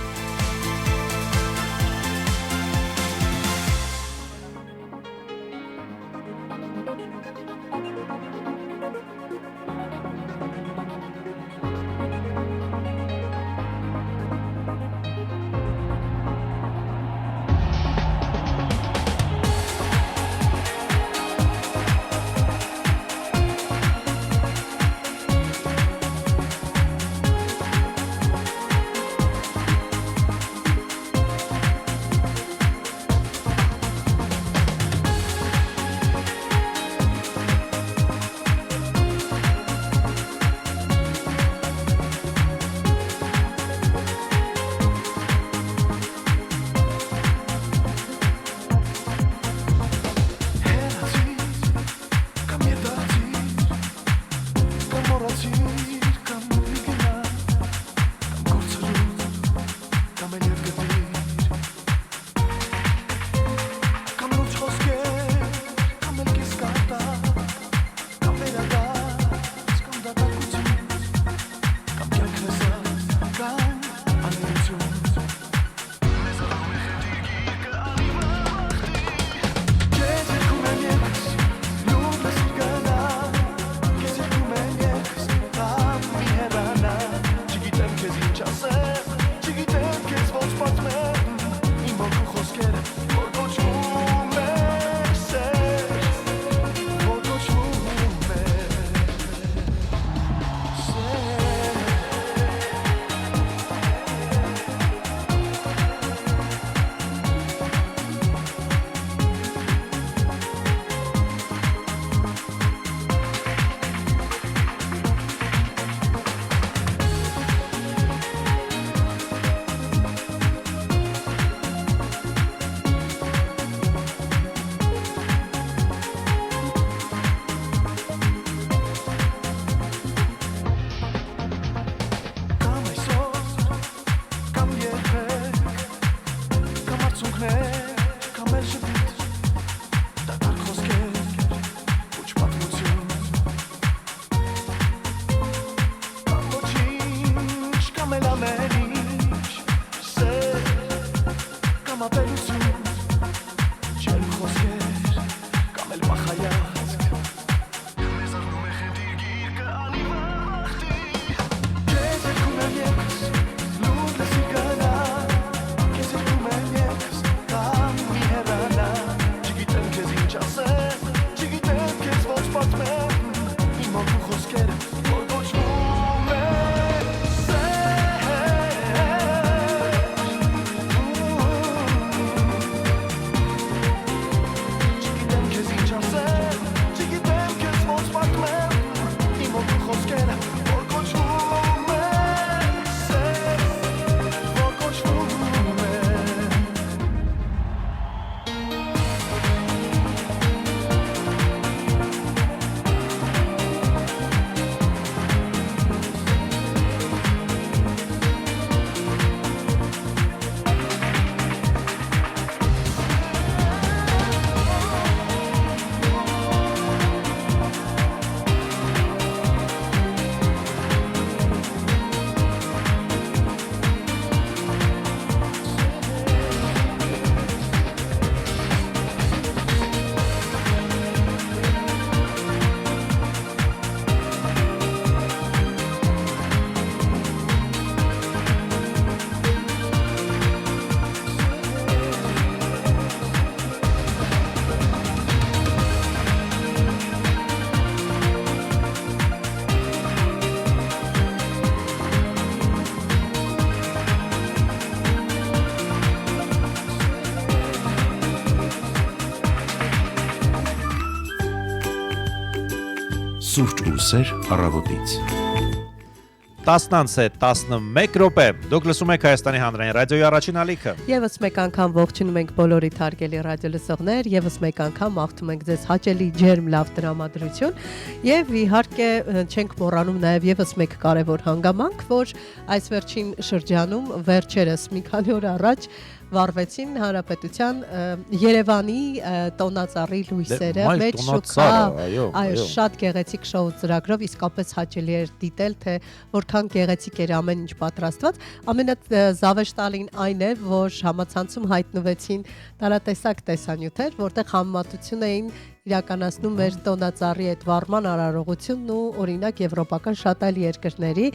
Սուրճ ու սեր առավոտից։ 10:11 րոպե։ Դուք լսում եք Հայաստանի հանրային ռադիոյի առաջին ալիքը։ Եվս մեկ անգամ ողջունում ենք բոլորիդ հարգելի ռադիոլսողներ, եւս մեկ անգամ մաղթում ենք ձեզ հաճելի ջերմ լավ տրամադրություն եւ իհարկե չենք մոռանում նաեւ եւս մեկ կարեւոր հանգամանք, որ այս վերջին շրջանում վերջերս մի քանի օր առաջ վարվեցին Հանրապետության Երևանի տոնածառի լույսերը մեջ շուկա, այո, շատ գեղեցիկ շոու ծրագրով իսկապես հաճելի էր դիտել, թե որքան գեղեցիկ էր ամեն ինչ պատրաստված։ Ամենազավեշտալին այն է, որ համացանցում հայտնվեցին տարատեսակ տեսանյութեր, որտեղ համեմատություն էին իրականացնում մեր տոնածառի այդ վարման արարողությունն ու օրինակ եվրոպական շատ այլ երկրների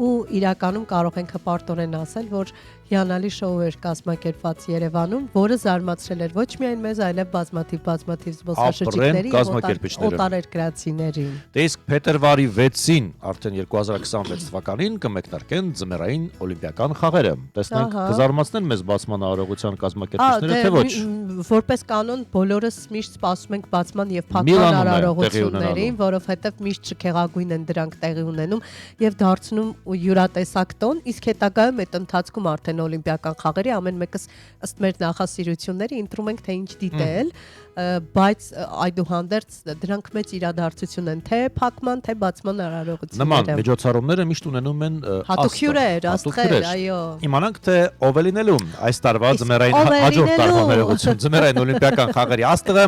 ու իրականում կարող ենք հպարտորեն ասել, որ հիանալի շոու էր կազմակերպված Երևանում, որը զարմացրել էր ոչ միայն մեզ, այլև բազմաթիվ զբոսաշրջիկների եւ օտարերկրացիներին։ Դե իսկ փետրվարի 6-ին, արդեն 2026 թվականին կմեկնարկեն ձմեռային օլիմպիական խաղերը։ Տեսնենք կզարմացնեն մեզ բացման արարողության կազմակերպիչները, թե ոչ։ Որպես կանոն բոլորս միշտ սպասում ենք բացման եւ փակման արարողություններին, որովհետեւ միշտ շքեղագույն են դրանք տեղի ունենում եւ դարձնում յուրատեսակ տոն, իսկ հետագայում այդ ընթացքում արդեն օլիմպիական խաղերի ամեն մեկս ըստ մեր նախասիրությունների ընտրում ենք թե ինչ դիտել, բայց այդուհանդերձ դրանք մեծ իրադարձություն են թե փակման, թե բացման արարողությունները։ Նման միջոցառումները միշտ ունենում են հատուկ հյուրեր, աստղեր, այո։ Իմանանք թե ով է լինելու այս տարվա ձմեռային հաջորդ տարվա ներողություն, ձմեռային օլիմպիական խաղերի աստղը,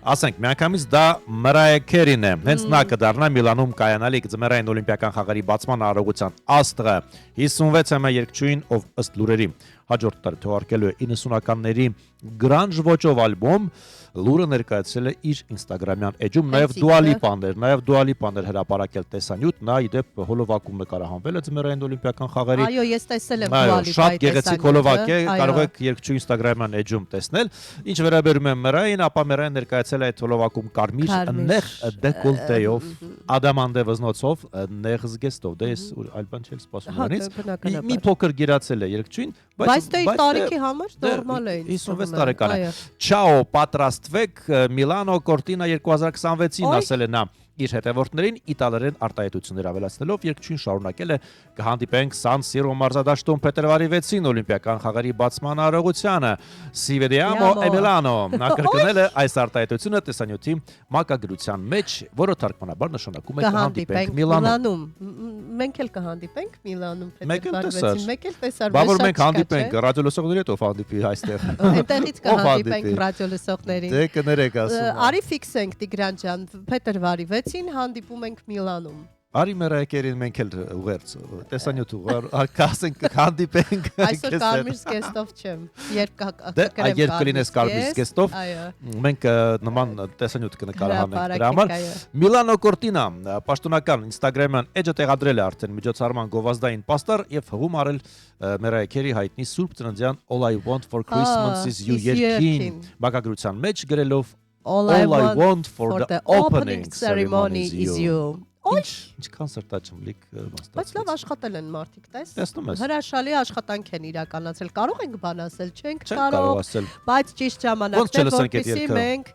ասենք միանգամից դա Մրայա Քերին է։ Հենց նա կդառնա Միլանում կայանալիք ձմեռային օլիմպիական խաղերի բացման արարողության աստղը 56-ամյա երգչուհին, ով ըստ լուրերի հաջորդ տարի թողարկելու է 90-ականների գրանժ ոճով ալբոմ, լուրը ներկայացրել է իր ինստագրամյան էջում, նաև Դուա Լիպան էր հրապարակել տեսանյութ, նա ի դեպ հոլովակում նկարահանվել է ձմեռային օլիմպիական խաղերի։ Այո, ես տեսել եմ Դուա Լիպայի տեսանյութը։ Շատ գեղեցիկ հոլովակ է, կարող եք երգչուհի ինստագրամյան էջում տեսնել։ Ինչ վերաբերում է Մրային, ապա Մրային ներկայացել է այդ հոլովակում կարմիր նեղ դեկոլտեյով, ադամանդե վզնոցով, նեղ զգեստով, դե ես այլ բան չեմ սպասում նրանից։ Մի փոքր գերացել է երգչուհին, բայց դե տարիքի համար նորմալ է։ 56 տարեկան է։ Չաո, պատրաստվեք Միլանո Կորտինա 2026-ին, ասել է նա իր հետևորդներին իտալերեն արտահայտություններ ավելացնելով երգչուհին շարունակել է կհանդիպենք Սան Սիրո մարզադաշտում փետրվարի 6-ին օլիմպիական խաղերի բացման արարողությանը Si vediamo a Milano։ Նա կրկնել է այս արտահայտությունը տեսանյութի մակագրության մեջ, որը թարգմանաբար նշանակում է կհանդիպենք Միլանում։ Մենք էլ կհանդիպենք Միլանում փետրվարի 6-ին, մեկ էլ տեսար։ Բավարար մենք հանդիպենք ռադիոլսողների հետ, ով հանդիպի այստեղ։ Այնտեղից կհանդիպենք ռադիոլսողներին։ Դե կներեք ասում։ Արի ֆիքսենք Տիգրան ջան, փետրվարի 6-ին հանդիպում ենք Միլանում։ Արի Մրայա Քերին մենք էլ ուղերձ տեսանյութ ասենք հանդիպենք այսօր կարմիր զգեստով չեմ, երբ կգրեմ երբ կլինես կարմիր զգեստով մենք նման տեսանյութ կնկարահանենք դրա համար։ Միլանո Կորտինա պաշտոնական ինստագրամյան էջը տեղադրել է արդեն միջոցառման գովազդային պաստառ եւ հղում արել Մրայա Քերի հայտնի Սուրբ Ծննդյան All I Want for Christmas is You երգին բակագրության մեջ գրելով All I want for the opening ceremony is you։ Ինչ կոնցերտ աջմլիկ մասնակցել։ Բայց լավ աշխատել են մարդիկ, տես։ Տեսնում ես։ Հրաշալի աշխատանք են իրականացրել։ Կարող ենք բան ասել, չենք կարող կարող, ասել։ բայց ճիշտ ժամանակն է, որպեսզի մենք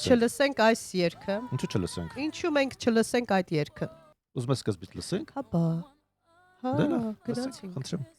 չլսենք այս երգը։ Ինչու չլսենք։ Ինչու մենք չլսենք այդ երգը։ Ուզում ես սկզբից լսենք։ Հապա։ Հա, Դե լավ, գնացինք։ խնդրեմ։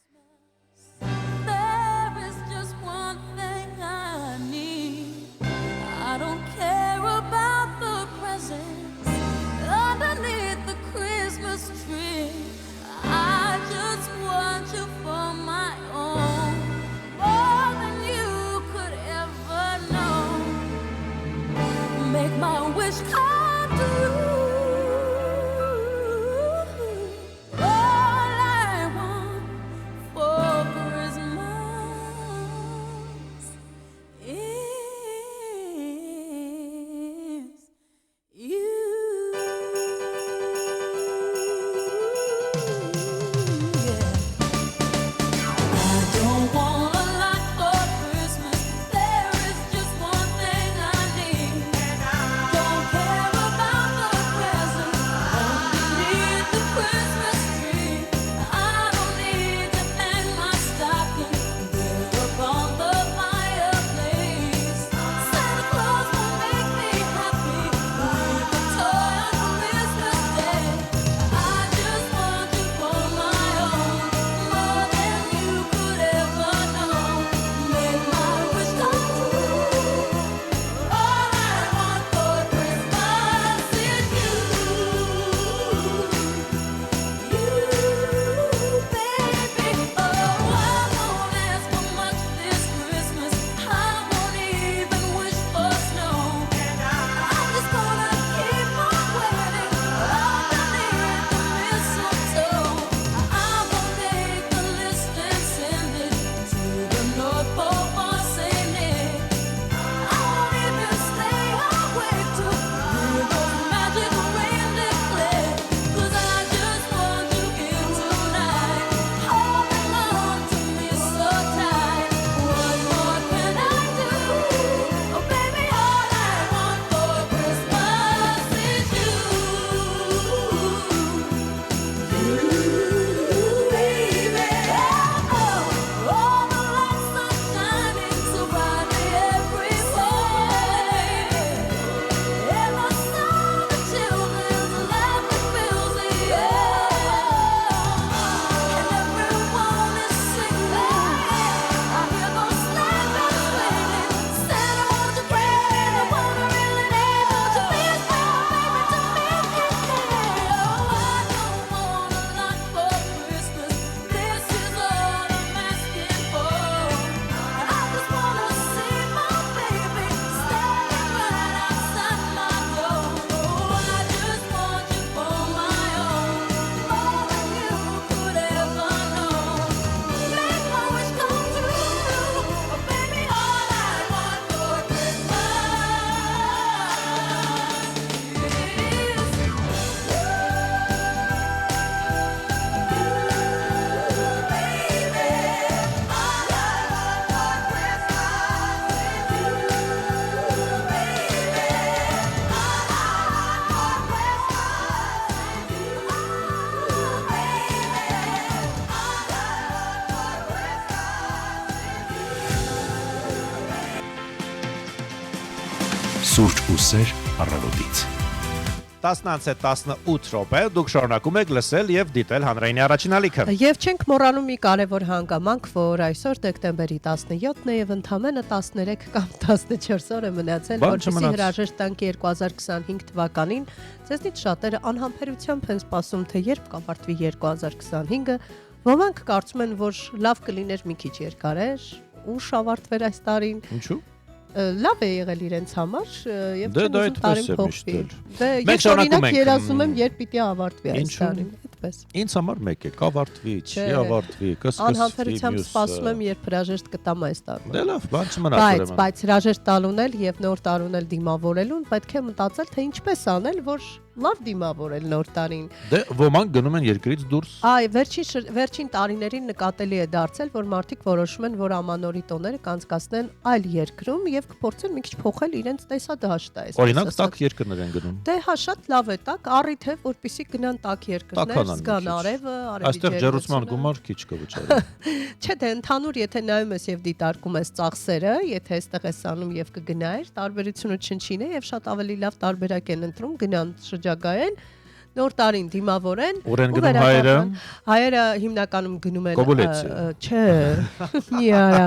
Սուրճ ու սեր առավոտից։ 10:18 րոպե դուք շարունակում եք լսել եւ դիտել հանրայինի առաջին ալիքը։ Եվ չենք մոռանում մի կարևոր հանգամանք, որ այսօր դեկտեմբերի 17-ն է եւ ընդամենը 13 կամ 14 օր է մնացել, որպեսզի հրաժեշտ տանք 2025 թվականին։ Ձեզնից շատերը անհամբերությամբ են սպասում, թե երբ կավարտվի 2025-ը։ Ոմանք կարծում են, որ լավ կլիներ մի քիչ երկարեր, ուշ ավարտվեր այս տարին։ Ինչու՞։ Լավ է եղել իրենց համար եւ Դե չեմ ուզում տարին փոխվի։ Դե ես օրինակ երազում եմ երբ պիտի ավարտվի այս տարին, այդպես։ Ինձ համար մեկ է, կավարտվի, չի ավարտվի, կսկսվի։ Անհամբերությամբ սպասում եմ, երբ հրաժեշտ կտամ այս տարում։ Դե լավ, բան չմնաց ուրեմն։ Բայց հրաժեշտ տալուն էլ եւ նոր տարուն էլ դիմավորելուն պետք է մտածել, թե ինչպես անել, որ լավ դիմավորել նոր տարին։ Դե ոմանք գնում են երկրից դուրս։ Այ վերջին տարիներին նկատելի է դարձել, որ մարդիկ որոշում են, որ ամանորի տոները կանցկացնեն այլ երկրում եւ կփորձեն մի քիչ փոխել իրենց տեսադաշտը, այսպես ասած։ Օրինակ տաք երկրներ են գնում։ Դե հա շատ լավ է տաք, առիթ է, որպեսզի գնան տաք երկրներ, զգան արևը, արևի Այստեղ ջերուցման գումար քիչ կվճարի։ Չէ, դե ընդհանուր եթե նայում ես եւ դիտարկում ես ծախսերը, եթե այստեղ ես անում եւ կգնայր, տարբերությունը չնչին է եւ շատ ավելի լավ տարբերակ են ընտրում, գնան շրջագայեն, նոր տարին դիմավորեն։ Ուր են գնում հայերը։ Հայերը հիմնականում գնում են, Կոբուլեցի։ չէ, մի արա։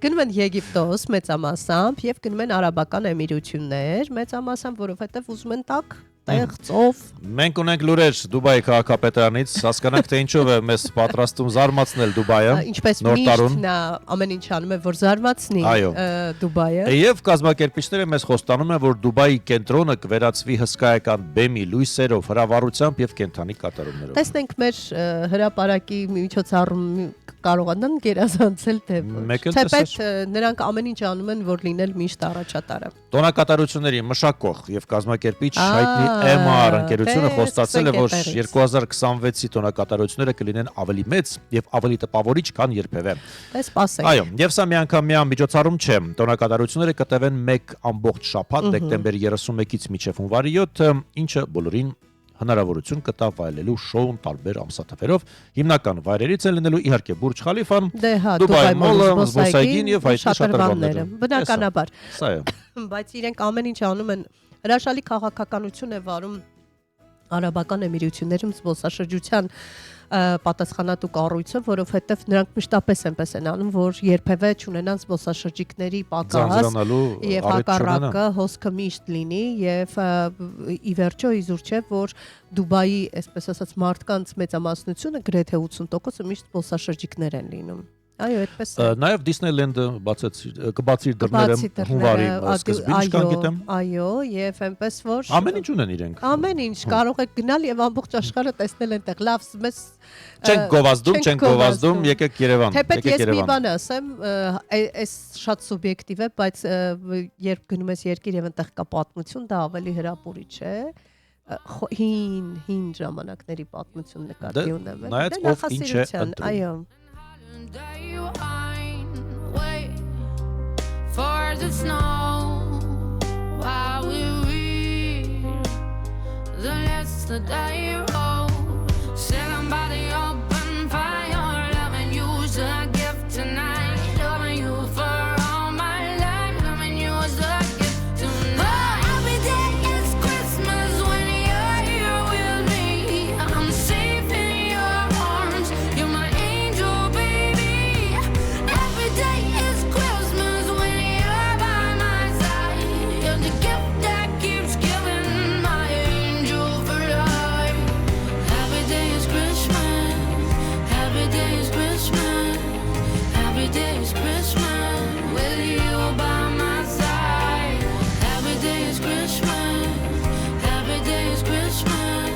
Գնում են Եգիպտոս մեծամասամբ եւ գնում են Արաբական Էմիրություններ մեծամասամբ, որովհետեւ ուզում են տաք տեղ ծով։ Մենք ունենք լուրեր Դուբայի քաղաքապետարանից, հասկանանք թե ինչով է մեզ պատրաստում զարմացնել Դուբայը։ Ինչպես միշտ նա ամեն ինչ անում է, որ զարմացնի Դուբայը։ Եվ կազմակերպիչները մեզ խոստանում են, որ Դուբայի կենտրոնը կվերածվի հսկայական բեմի լույսերով, հրավառությամբ եւ կենթանի կատարումներով։ Տեսնենք մեր հրապարակի միջոցառում կարողանան գերազանցել թե ոչ։ Թեպետ նրանք ամեն ինչ անում են, որ լինել միշտ առաջատարը։ Տոնակատարությունների մշակող եւ կազմակերպիչ հայտնի MR ընկերությունը խոստացել է, որ 2026-ի տոնակատարությունները կլինեն ավելի մեծ եւ ավելի տպավորիչ, քան երբևէ։ Սպասենք։ Այո, եւ սա միանգամյա միջոցառում չէ։ Տոնակատարությունները կտևեն 1 ամբողջ շաբաթ, դեկտեմբերի 31-ից մինչեւ հունվարի 7, ինչը բոլորին հնարավորություն կտա վայելելու շոուն տարբեր ամսաթվերով։ Հիմնական վայրերից են լինելու իհարկե Բուրջ Խալիֆան, Դուբայ մոլը, զբոսայգին եւ հայտնի շատրվանները։ Բնականաբար։ Սա է։ Բայց իրենք ամեն ինչ անում են, հրաշալի քաղաքականություն է վարում Արաբական Էմիրություններում զբոսաշրջության պատասխանատու կառույցը, որովհետև նրանք մշտապես այնպես են անում, որ երբևէ չունենան զբոսաշրջիկների պակաս եւ հակառակը հոսքը միշտ լինի եւ ի վերջո իզուր չէ, որ Դուբայի, այսպես ասած, մարդկանց մեծամասնությունը գրեթե 80%-ը միշտ զբոսաշրջիկներ են լինում։ Այո, այդպես է։ Նաև Դիսնեյլենդը կբացի իր դռները հունվարի սկզբին, կան գիտեմ։ Այո, եւ այնպես որ ամեն ինչ ունեն իրենք։ Ամեն ինչ կարող եք գնալ եւ ամբողջ աշխարհը տեսնել այնտեղ։ Լավ, մեզ չենք գովազդում, եկեք Երևան, եկեք Երևան։ Թեպետ ես մի բան ասեմ, այս շատ սուբյեկտիվ է, բայց երբ գնում ես երկիր եւ այնտեղ կա պատմություն, դա ավելի հրապուրիչ է։ Հին ժամանակների պատմություն նկատի ունեմ։ Նայած ով ինչ է ընտրում։ Այո։ Day you wait for the snow while we read the list the day you roll. Sitting by the open fire, loving you's a gift tonight. Loving you for all my life, loving you is a gift tonight. Every day is Christmas when you're here with me. I'm safe in your arms. You're my angel, baby. Every day is Christmas when you're by my side. You're the gift that keeps giving, my angel for life. Every day is Christmas. Every day is Christmas. Every day is Christmas with you by my side. Every day is Christmas. Every day is Christmas.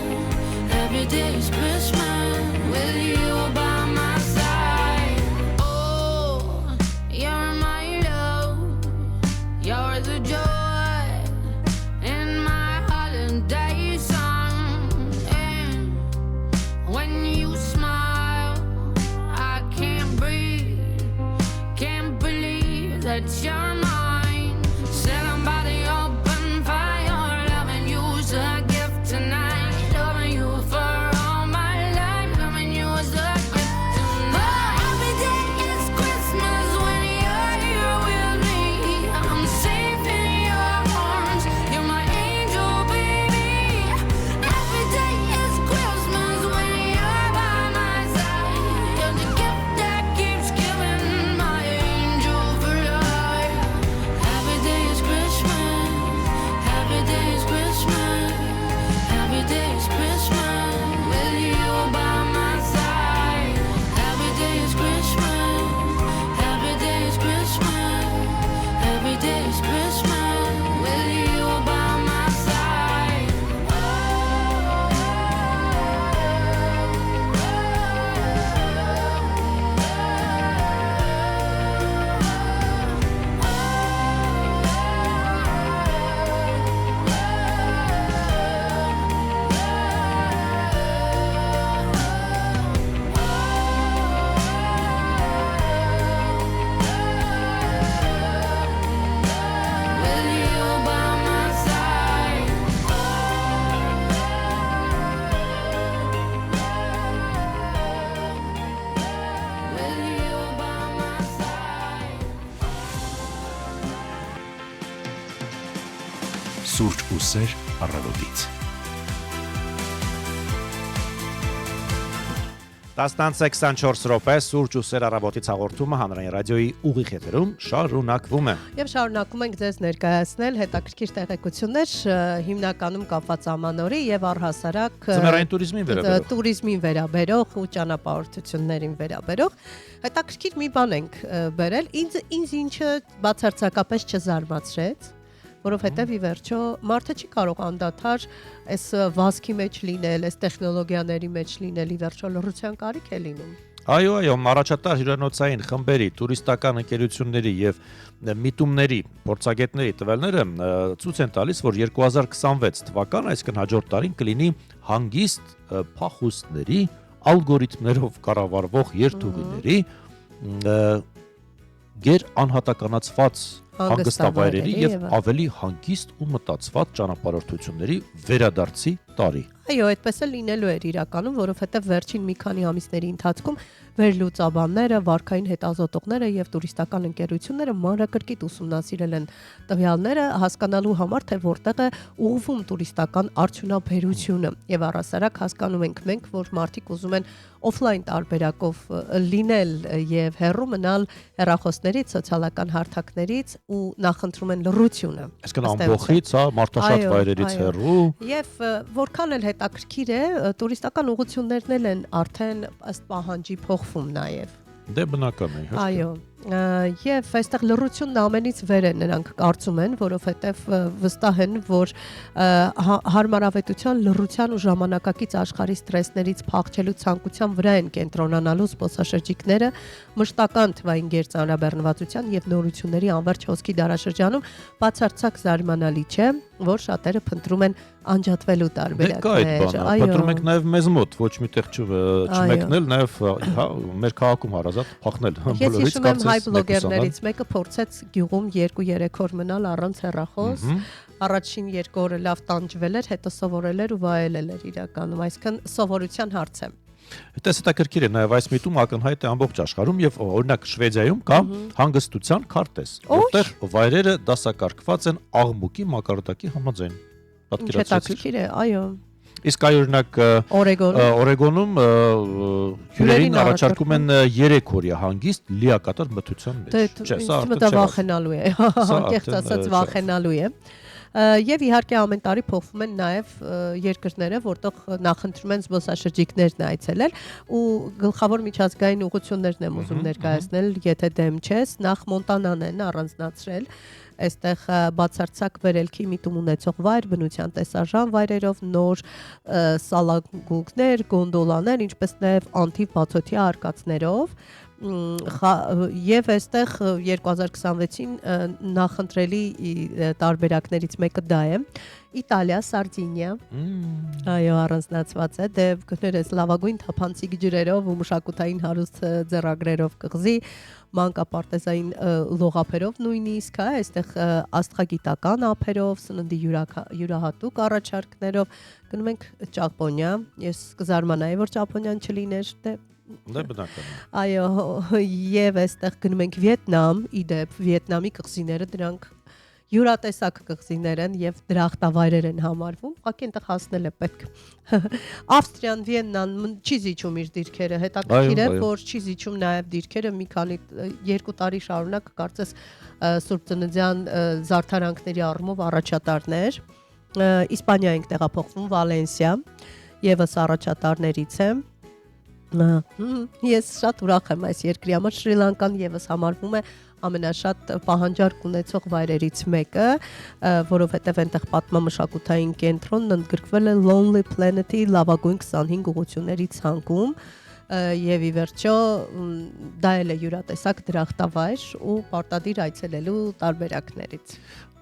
Every day is Christmas with you by my side. Oh, you're my love. You're the joy in my holiday song. And when you smile, I can't breathe. Can't believe that you're mine. Sitting by the open fire, loving you's a gift tonight. Loving you for all my life, loving you is a gift Սուրճ ու սեր առավոտից։ 10:24 րոպե սուրճ ու սեր առավոտից հաղորդումը հանրային ռադիոյի ուղիղ եթերում շարունակվում է։ Եվ շարունակում ենք ձեզ ներկայացնել հետաքրքիր տեղեկություններ հիմնականում կապված ամանորի եւ առհասարակ Ձմեռային туриզմին վերաբերող։ Տուրիզմին վերաբերող ու ճանապարհորդություններին վերաբերող հետաքրքիր մի բան ենք բերել։ Ինձ ինչը բացարձակապես չզարմացրեց, որովհետև ի վերջո մարդը չի կարող անդադար այս վազքի մեջ լինել, այս տեխնոլոգիաների մեջ լինել, ի վերջո լռության կարիք է լինում։ Այո, առաջատար հյուրանոցային խմբերի, տուրիստական ընկերությունների եւ միտումների փորձագետների տվյալները ցույց են տալիս, որ 2026 թվականը, այսինքն հաջորդ տարին կլինի հանգիստ փախուստների, ալգորիթմներով կառավարվող երթուղիների գեր անհատականացված հանգստավայրերի եւ ավելի հանգիստ ու մտածված ճանապարհորդությունների վերադարձի տարի։ Այո, այդպես էլ լինելու էր իրականում, որովհետև վերջին մի քանի ամիսների ընթացքում վերլուծաբանները, վարքային հետազոտողները եւ տուրիստական ընկերությունները մանրակրկիտ ուսումնասիրել են տվյալները, հասկանալու համար, թե որտեղ է ուղղվում տուրիստական արդյունաբերությունը եւ առհասարակ հասկանում ենք մենք, որ մարդիկ ուզում են օֆլայն տարբերակով լինել եւ հեռու մնալ հեռախոսներից, սոցիալական հարթակներից ու նախընտրում են լռությունը։ Այսինքն ամբողջից, մարդաշատ վայրերից հեռու։ Եվ որքան էլ հետաքրքիր է, տուրիստական ուղղություններն էլ են արդեն ըստ պահանջի փոխվում նաեւ։ Դե բնական է, հաշտ։ Այո, եւ այստեղ լռությունն ամենից վեր է նրանք կարծում են, որովհետեւ վստահ են, որ հարմարավետության, լռության ու ժամանակակից աշխարհի ստրեսներից փախչելու ցանկության վրա են կենտրոնանալու զբոսաշրջիկները մշտական թվային գերծանրաբեռնվածության եւ նորությունների անվերջ հոսքի դարաշրջանում բացարձակ զարմանալի չէ, որ շատերը փնտրում են անջատվելու տարբերակներ։ Փնտրում ենք նաեւ մեզ մոտ, ոչ միտեղ չմեկնել, նաեւ մեր քաղաքում հարազատ փախնել բոլորից կարծես հայ բլոգերներից մեկը փորձեց գյուղում 2-3 օր մնալ առանց հեռախոս։ Առաջին 2 օրը լավ տանջվել էր, հետո սովորել էր ու վայելել էր իրականում, այսինքն սովորության հարց է։ Այդպես հետաքրքիր է նաև այս միտում ակնհայտ է ամբողջ աշխարհում եւ օրինակ Շվեդիայում կա հանգստության քարտեզ, որտեղ վայրերը դասակարգված են աղմուկի մակարդակի համաձայն։ Պատկերացրեք։ Այո։ Իսկ այ օրինակ Օրեգոնում հյուրերին առաջարկում են 3 օրյա հանգիստ լիակատար մթության մեջ։ Չէ, սա արդեն վախենալու է։ Անկեղծ ասած վախենալու է։ Եվ իհարկե ամեն տարի փոխվում են նաև երկրները, որտեղ նախընտրում են զբոսաշրջիկներն այցելել ու գլխավոր միջազգային ուղղություններն եմ ուզում ներկայացնել, եթե դեմ չես, նախ Մոնտանան են առանձնացրել, այստեղ բացարձակ վերելքի միտում ունեցող վայր, բնության տեսարժան վայրերով, նոր սալագուկներ, գոնդոլաներ, ինչպես նաև անթիվ բացօթյա արկածներով եւ այստեղ 2026-ին նախընտրելի տարբերակներից մեկը դա է Իտալիա, Սարդինիա։ Այո, առանձնացված է, դե գներես լավագույն թափանցիկ ջրերով ու մշակութային հարուստ ձեռագրերով կղզի, մանկապարտեզային լողափերով նույնիսկ, այստեղ աստղագիտական ափերով, սննդի յուրահատուկ առաջարկներով գնում ենք Ճապոնիա։ Ես կզարմանայի, որ Ճապոնիան չլիներ, Դա բնական է։ Այո, եւ այստեղ գնում ենք Վիետնամ, իդեպ Վիետնամի կղզիները դրանք յուրատեսակ կղզիներ են եւ դրախտավայրեր են համարվում, ուղղակի այնտեղ հասնել է պետք։ Ավստրիան, Վիեննան չի զիջում իր դիրքերը, հետաքրքիր է, որ չի զիջում նաեւ դիրքերը մի քանի 2 տարի շարունակ կարծես Սուրբ Ծննդյան զարդարանքների առումով առաջատարներ։ Իսպանիա ենք տեղափոխվում, Վալենսիա, եւս առաջատարներից է։ Ես շատ ուրախ եմ այս երկրի համար, Շրի Լանկան եւս համարվում է ամենաշատ պահանջարկ ունեցող վայրերից մեկը, որովհետև այնտեղ պատմամշակութային կենտրոնն ընդգրկվել է Lonely Planet-ի լավագույն 25 ուղղությունների ցանկում եւ ի վերջո դա էլ է յուրատեսակ դրախտավայր ու պարտադիր այցելելու տարբերակներից։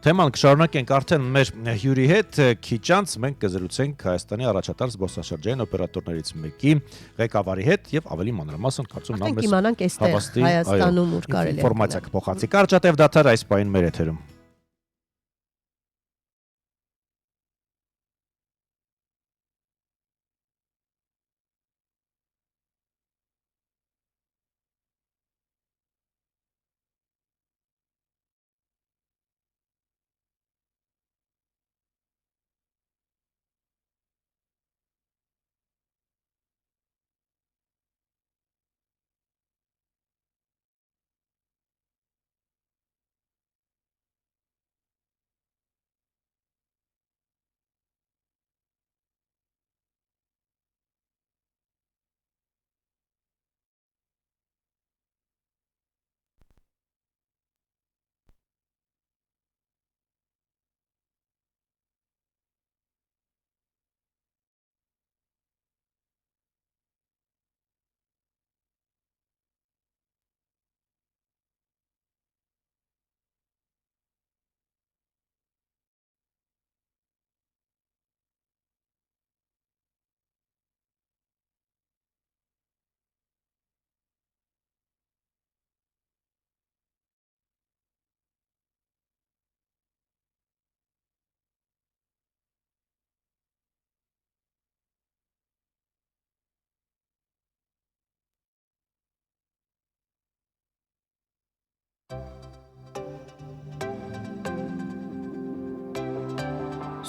Թեման կշարունակենք արդեն մեր հյուրի հետ, քիչ անց մենք կզրուցենք Հայաստանի առաջատար զբոսաշրջային օպերատորներից մեկի ղեկավարի հետ եւ ավելի մանրամասն կարծում նա մեզ Հայաստանում ուր կարելի է ինֆորմացիա կփոխանցի։ Կարճատև դադար այս պահին մեր եթերում։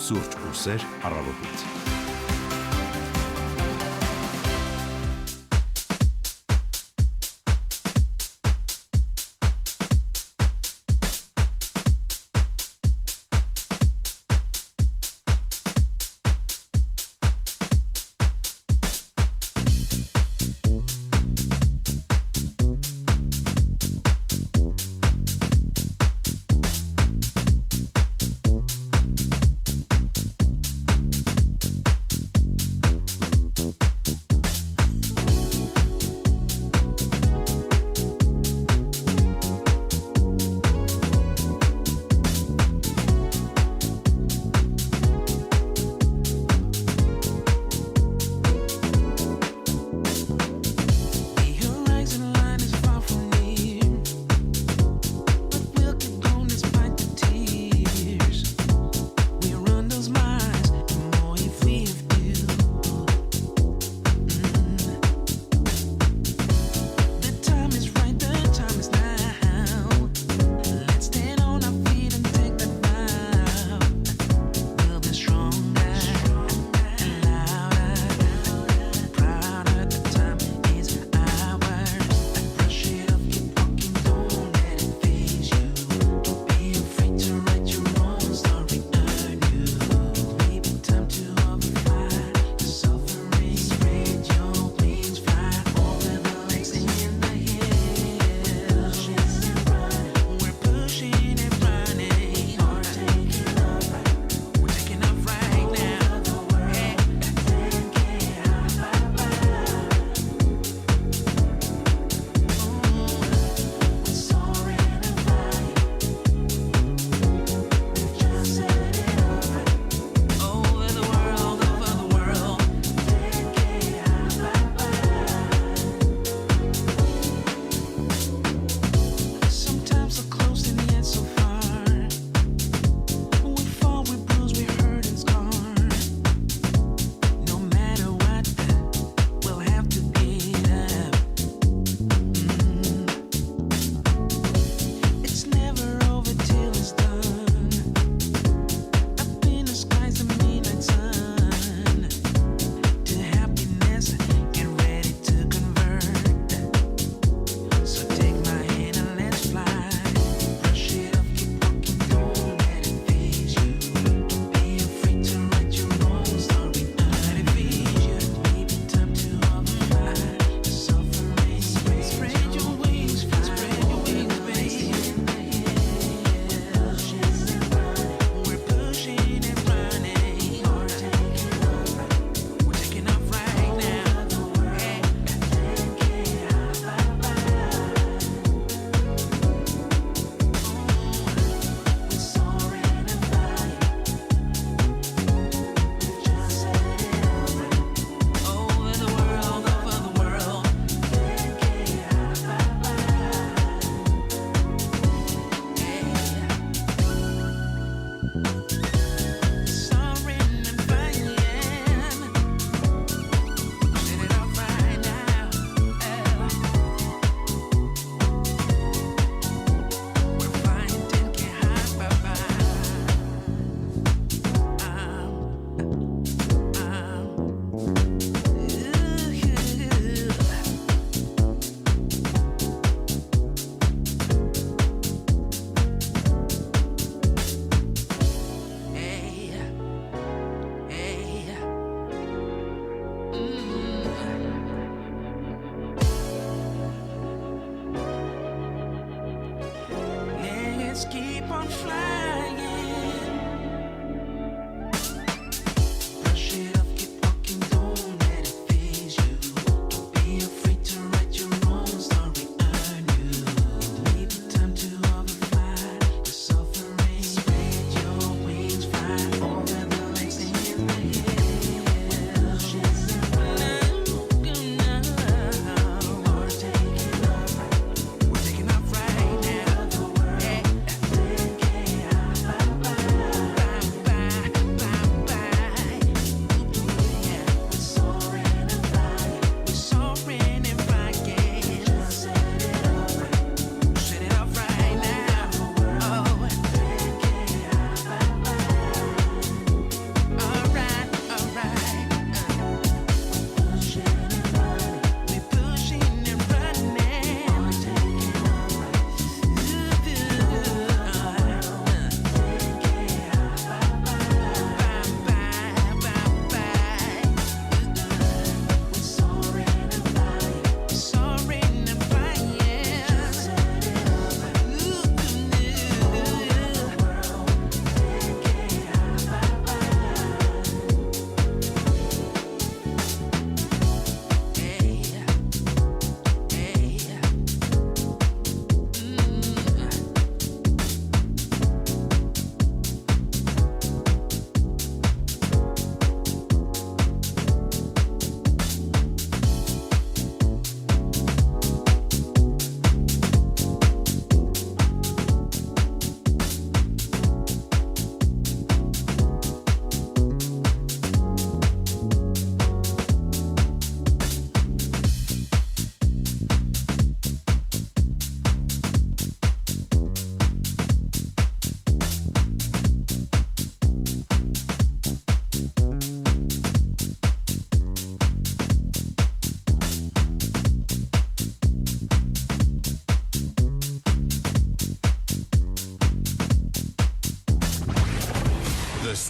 Սուրճ ու սեր առավոտից։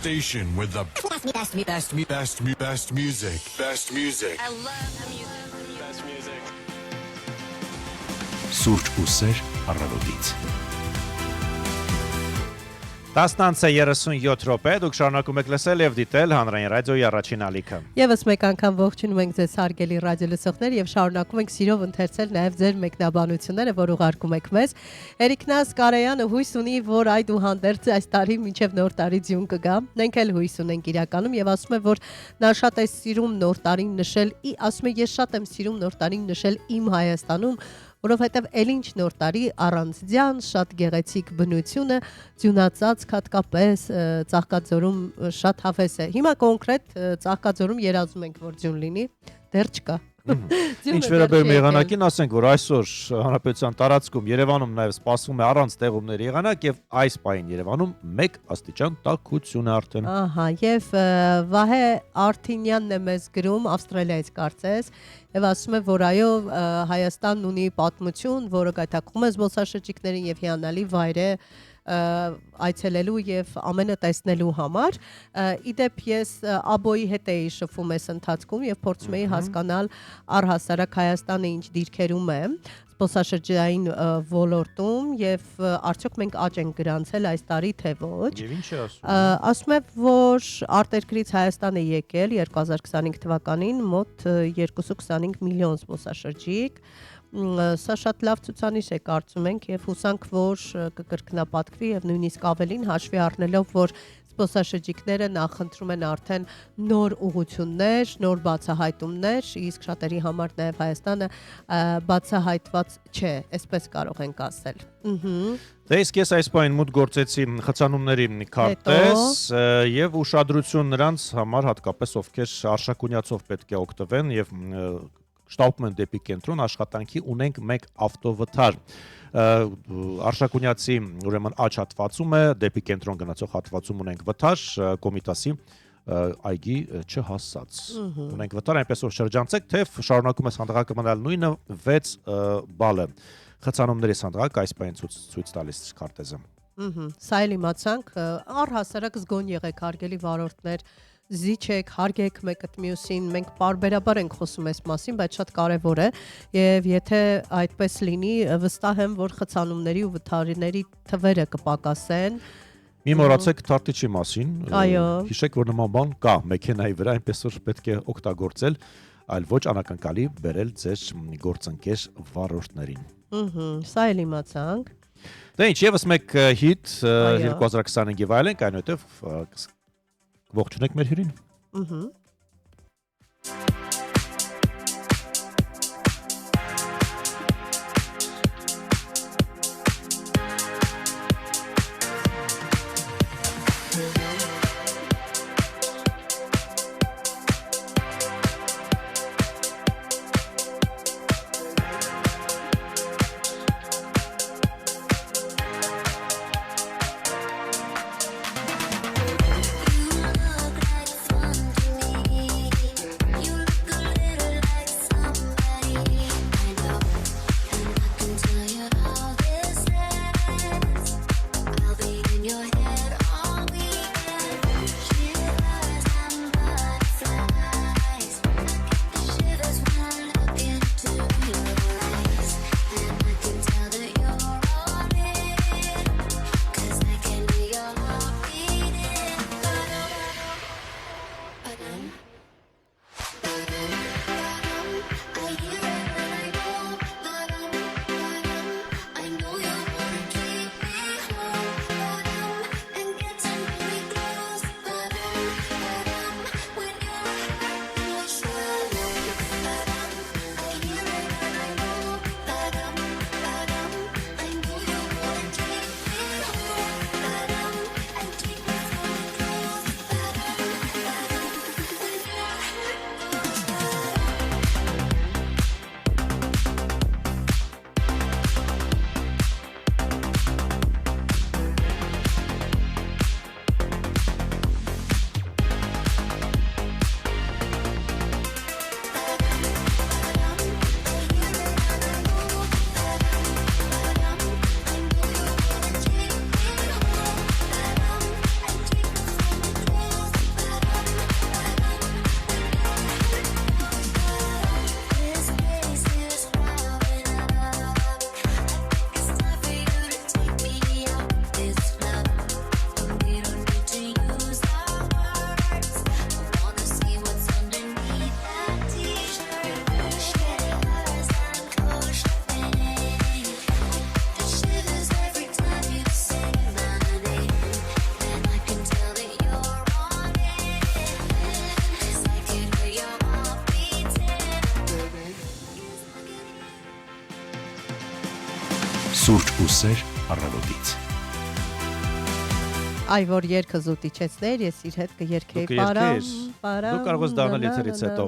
station with the best music. Best music. I love the music. Best music. Սուրճ ու սեր առավոտից։ 10:37 րոպե դուք շարունակում եք լսել եւ դիտել հանրային ռադիոյի առաջին ալիքը։ Եվս մեկ անգամ ողջունում ենք ձեզ հարգելի ռադիոլսողներ եւ շարունակում ենք սիրով ընթերցել նաեւ ձեր մեկնաբանությունները, որ ուղարկում եք մեզ։ Էրիկնաս Կարեյանը հույս ունի, որ այդուհանդերձ այս տարի մինչեւ նոր տարի ձյուն կգա։ Մենք էլ հույս ունենք իրականում եւ ասում է, որ նա շատ է սիրում նոր տարին նշել, ասում է ես շատ եմ սիրում նոր տարին նշել իմ Հայաստանում, որովհետև էլ ինչ նոր տարի առանց ձյան, շատ գեղեցիկ բնությունը, ձյունածածկ հատկապես Ծաղկաձորում շատ հավես է։ Հիմա կոնկրետ Ծաղկաձորում երազում ենք, որ ձյուն լինի, դեռ չկա։ Ինչ վերաբերում է եղանակին, ասենք, որ այսօր հանրապետության տարածքում Երևանում նաև սպասվում է առանց տեղումների եղանակ եւ այս պահին Երևանում 1 աստիճան տաքություն է արդեն։ Ահա, եւ Վահե Արթինյանն է մեզ գրում Ավստրալիայից կարծես եւ ասում է, որ այո, Հայաստանն ունի պատմություն, որը գայթակղում է զբոսաշրջիկներին եւ հիանալի վայր է այցելելու եւ ամենը տեսնելու համար։ Իդեպ ես Աբոյի հետ էի շփվում այս ընթացքում եւ փորձում էի հասկանալ առհասարակ Հայաստանը ինչ դիրքերում է զբոսաշրջային ոլորտում եւ արդյոք մենք աճ ենք գրանցել այս տարի թե ոչ։ Եվ ինչ է ասում։ Ասում է, որ արտերկրից Հայաստան է եկել 2025 թվականին մոտ 2.25 միլիոն զբոսաշրջիկ։ Սա շատ լավ ցուցանիշ է կարծում ենք եւ հուսանք, որ կկրկնապատկվի եւ նույնիսկ ավելին հաշվի առնելով, որ զբոսաշրջիկները նախընտրում են արդեն նոր ուղություններ, նոր բացահայտումներ, իսկ շատերի համար նաեւ Հայաստանը բացահայտված չէ, այսպես կարող ենք ասել։ Դե իսկ ես այս պահին մուտք գործեցի խցանումների քարտեզ եւ ուշադրություն նրանց համար հատկապես ովքեր արշակունյացով պետք է օգտվեն եւ շտապում են դեպի կենտրոն աշխատանքի ունենք 1 ավտովթար արշակունյացի ուրեմն աճ հատվածում է դեպի կենտրոն գնացող հատվածում ունենք վթար Կոմիտասի այգի չհասած ունենք վթար այնպես որ շրջանցեք թե շարունակում է սանդղակը մնալ նույնը 6 բալը խցանումների սանդղակ այս պահին ցույց տալիս քարտեզը Սա էլ իմացանք առհասարակ զգոն եղեք հարգելի վարորդներ Զիչեք, հարգեք մեկը մյուսին, մենք բարբերաբար ենք խոսում այս մասին, բայց շատ կարևոր է եւ եթե այդպես լինի, վստահ եմ, որ խցանումների ու վթարների թվերը կպակասեն։ Մի մոռացեք թարտիչի մասին, Այո։ Հիշեք, որ նման բան կա մեքենայի վրա, այնպես որ պետք է օգտագործել, այլ ոչ անակնկալի բերել ձեր գործընկեր վարորդներին։ Սա էլ իմացանք։ Դե ինչ, եւս մեկ հիթ 2025-ի վայելենք, այնուհետեւ ողջունեք մեր հյուրին։ You look like fun to me. Սուրճ ու սեր առավոտից։ Այ որ երկը զուտիչեցներ, ես իր հետ կերքեի Դու կարող ես դառնալ եթերից հետո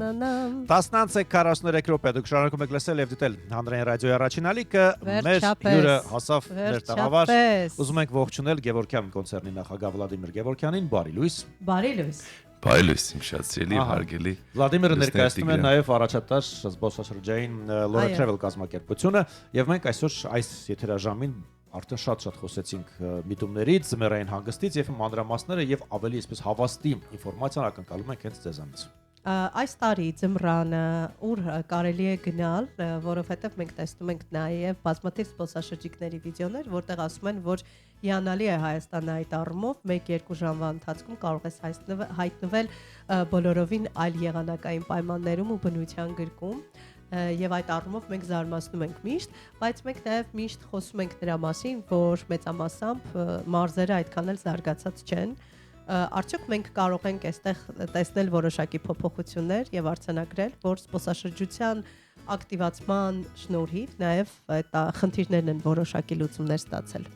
19:43 րոպե դուք շարունակում եք լսել եւ դիտել Հանրային ռադիոյի առաջին ալիքը մեր հյուրը հասավ մեր տաղավար ուզում ենք ողջունել Գևորգյան կոնցերնի նախագահ Վլադիմիր Գևորգյանին բարի լույս Բարի լույս իմ շատ սիրելի հարգելի Վլադիմիրը ներկայացնում է նաեւ առաջատար զբոսաշրջային Lora Travel կազմակերպությունը եւ մենք այսօր այս եթերաժամին արդեն շատ խոսեցինք միտումներից, ձմեռային հանգստից եւ մանրամասները եւ ավելի այսպես հավաստի ինֆորմացիան ակնկալում ենք հենց ձեզանից։ Այս տարի ձմռանը ուր կարելի է գնալ, որովհետեւ մենք տեսնում ենք նաեւ բազմաթիվ զբոսաշրջիկների վիդեոներ, որտեղ ասում են, որ հիանալի է Հայաստանը այդ առումով, 1-2 ժամվա ընթացքում կարող ես հայտնվել բոլորովին այլ եղանակային պայմաններում ու բնության գրկում։ Եվ այդ առումով մենք զարմացնում ենք միշտ, բայց մենք նաև միշտ խոսում ենք նրա մասին, որ մեծամասամբ մարզերը այդքան էլ զարգացած չեն։ Արդյոք մենք կարող ենք այստեղ տեսնել որոշակի փոփոխություններ եւ արձանագրել, որ զբոսաշրջության ակտիվացման շնորհիվ նաև այդ խնդիրներն են որոշակի լուծումներ ստացել։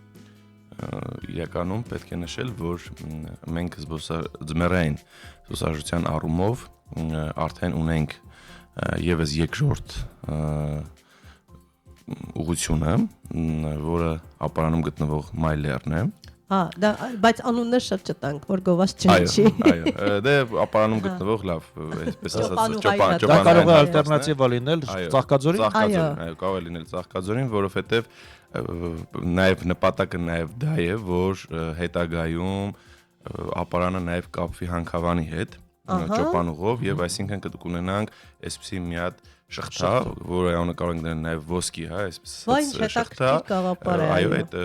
Իրականում պետք է նշել, որ մենք ձմեռային զբոսաշրջության առումով արդեն ունենք եւս երկրորդ ուղղությունը, որը ապարանում գտնվող Մայլերն է։ Բայց անունը շատ չտանք, որ գովաս չնչի։ Այո, դե ապարանում գտնվող լավ, այսպես ասած, Դա կարող է ալտերնատիվա լինել Ծաղկաձորին։ Այո, կարող է լինել Ծաղկաձորին, որովհետեւ նաեւ նպատակը նաեւ դա է, որ հետագայում ապարանը նաեւ կապվի Հանքավանի հետ ճոպանուղով եւ այսինքն կդուք ունենանք այսպեսի մի հատ շղթա, որը անունը կարող ենք դնել նաեւ ոսկի, հա, այսպես շղթա։ Այո, այդ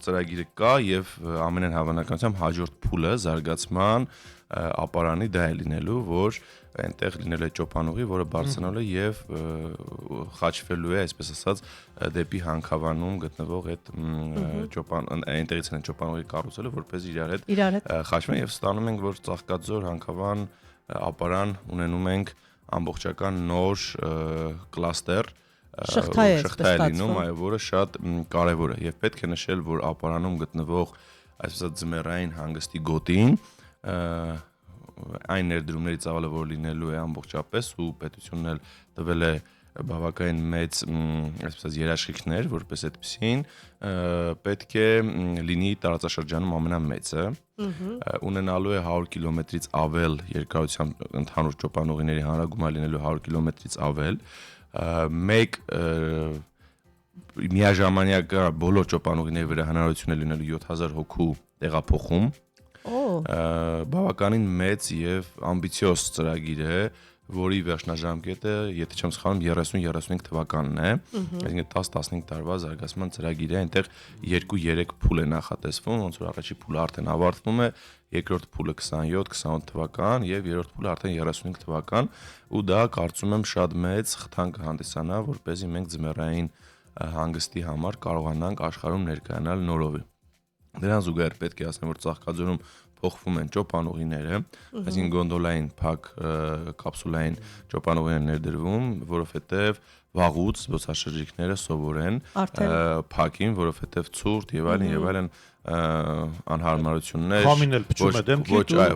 ծրագիրը կա եւ ամենայն հավանականությամբ հաջորդ փուլը զարգացման ապարանի դա է լինելու, որ այնտեղ լինել է ճոպանուղի, որը բարձրանալու է եւ խաչվելու է, այսպես ասած, դեպի Հանքավանում գտնվող այդ այնտեղից են ճոպանուղի կառուցելը, որպես իրար հետ խաչվեն եւ ստանում ենք, որ Ծաղկաձոր, Հանքավան, ապարան ունենում ենք ամբողջական նոր կլաստեր շղթա է լինում, այո, որը շատ կարեւոր է եւ պետք է նշել, որ ապարանում գտնվող այսպես ձմեռային հանգստի գոտին այն ներդրումների ծավալը, որ լինելու է ամբողջապես ու պետությունն էլ տվել է բավականին մեծ այսպես երաշխիքներ, որպես այդպեսին պետք է լինի տարածաշրջանում ամենամեծը, ունենալու է 100 կիլոմետրից ավել երկարությամբ ընդհանուր ճոպանուղիների հանրագումար լինելու 100 կիլոմետրից ավել, մեկ միաժամանակ բոլոր ճոպանուղիների վրա հնարավորություն է լինելու 7000 հոգու տեղափոխում, բավականին մեծ եւ ամբիցիոզ ծրագիր է, որի վերջնաժամկետը, եթե չեմ սխալվում, 30-35 թվականն է, այսինքն 10-15 տարվա զարգացման ծրագիր է, այնտեղ 2-3 փուլ է նախատեսվում, ոնց որ առաջի փուլը արդեն ավարտվում է, երկրորդ փուլը 27-28 թվական եւ երրորդ փուլը արդեն 35 թվական, ու դա կարծում եմ շատ մեծ խթան կհանդիսանա, որպեսզի մենք ձմեռային հանգստի համար կարողանանք աշխարհում ներկայանալ նորովի։ Դրան զուգահեռ պետք է ասեմ, որ Ծաղկաձորում փոխվում են ճոպանուղիները, այսինքն գոնդոլային փակ կապսուլային ճոպանուղիներ ներդրվում, որովհետև վաղուց զբոսաշրջիկները սովորեն փակին, որովհետև ցուրտ եւ այլն անհարմարություններ,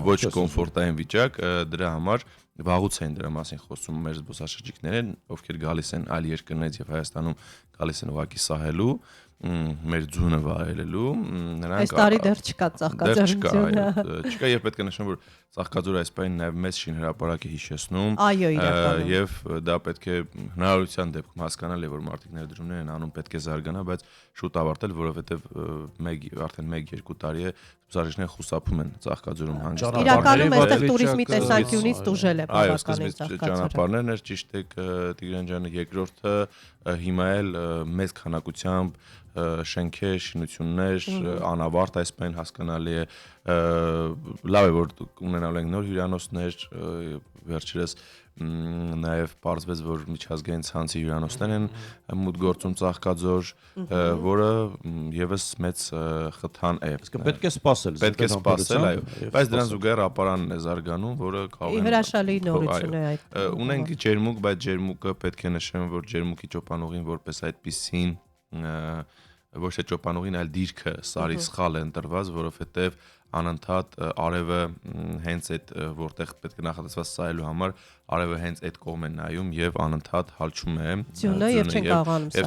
ոչ կոմֆորտային վիճակ, դրա համար վաղուց են դրա մասին խոսում մեր զբոսաշրջիկները, ովքեր գալիս են այլ երկրներից եւ Հայաստանում գալիս են ուղղակի սահելու, մեր ձունը վայելելու, նրանք այս տարի դեռ չկա Ծաղկաձորը, չկա եւ պետք է նշեմ, որ Ծաղկաձորը այս պահին նաեւ մեծ շինհրապարակ է հիշեցնում, եւ դա պետք է հնարավորության դեպքում հասկանալ է, որ մարդիկ ներդրումներ են անում, պետք է զարգանա, բայց շուտ ավարտել, որովհետեւ արդեն 1-2 տարի է զբոսաշրջիկները խուսափում են Ծաղկաձորում հանգստանալ։ Իրականում այստեղ туриզմի տեսանկյունից դուժել է բավականին Ծաղկաձորը։ Ճանապարհներն էր, ճիշտ է Տիգրան ջանը, երկրորդը հիմա էլ մեծ քանակությամբ շենքեր, շինություններ, անավարտ այս պայն հասկանալի է, լավ է, որ ունենալ ենք նոր հյուրանոցներ, վերջերս նաև պարզվեց, որ միջազգային ցանցի հյուրանոցներ են մուտք գործում Ծաղկաձոր, որը եւս մեծ խթան է։ Պետք է սպասել, այո, բայց դրան զուգահեռ ապարանն է զարգանում, որը կարող է հրաշալի նորություն է այդ։ Ունենք ջերմուկ, բայց ջերմուկը պետք է նշեմ, որ ջերմուկի ճոպանուղին որպես այդպիսին ոչ թե ճոպանուղին, այլ դիրքը սարի սխալ է ընտրված, որովհետև անընդհատ արևը հենց այդ որտեղ պետք է նախատեսված սայելու համար արևը հենց այդ կողմ է նայում եւ անընդհատ հալչում է ձյունը եւ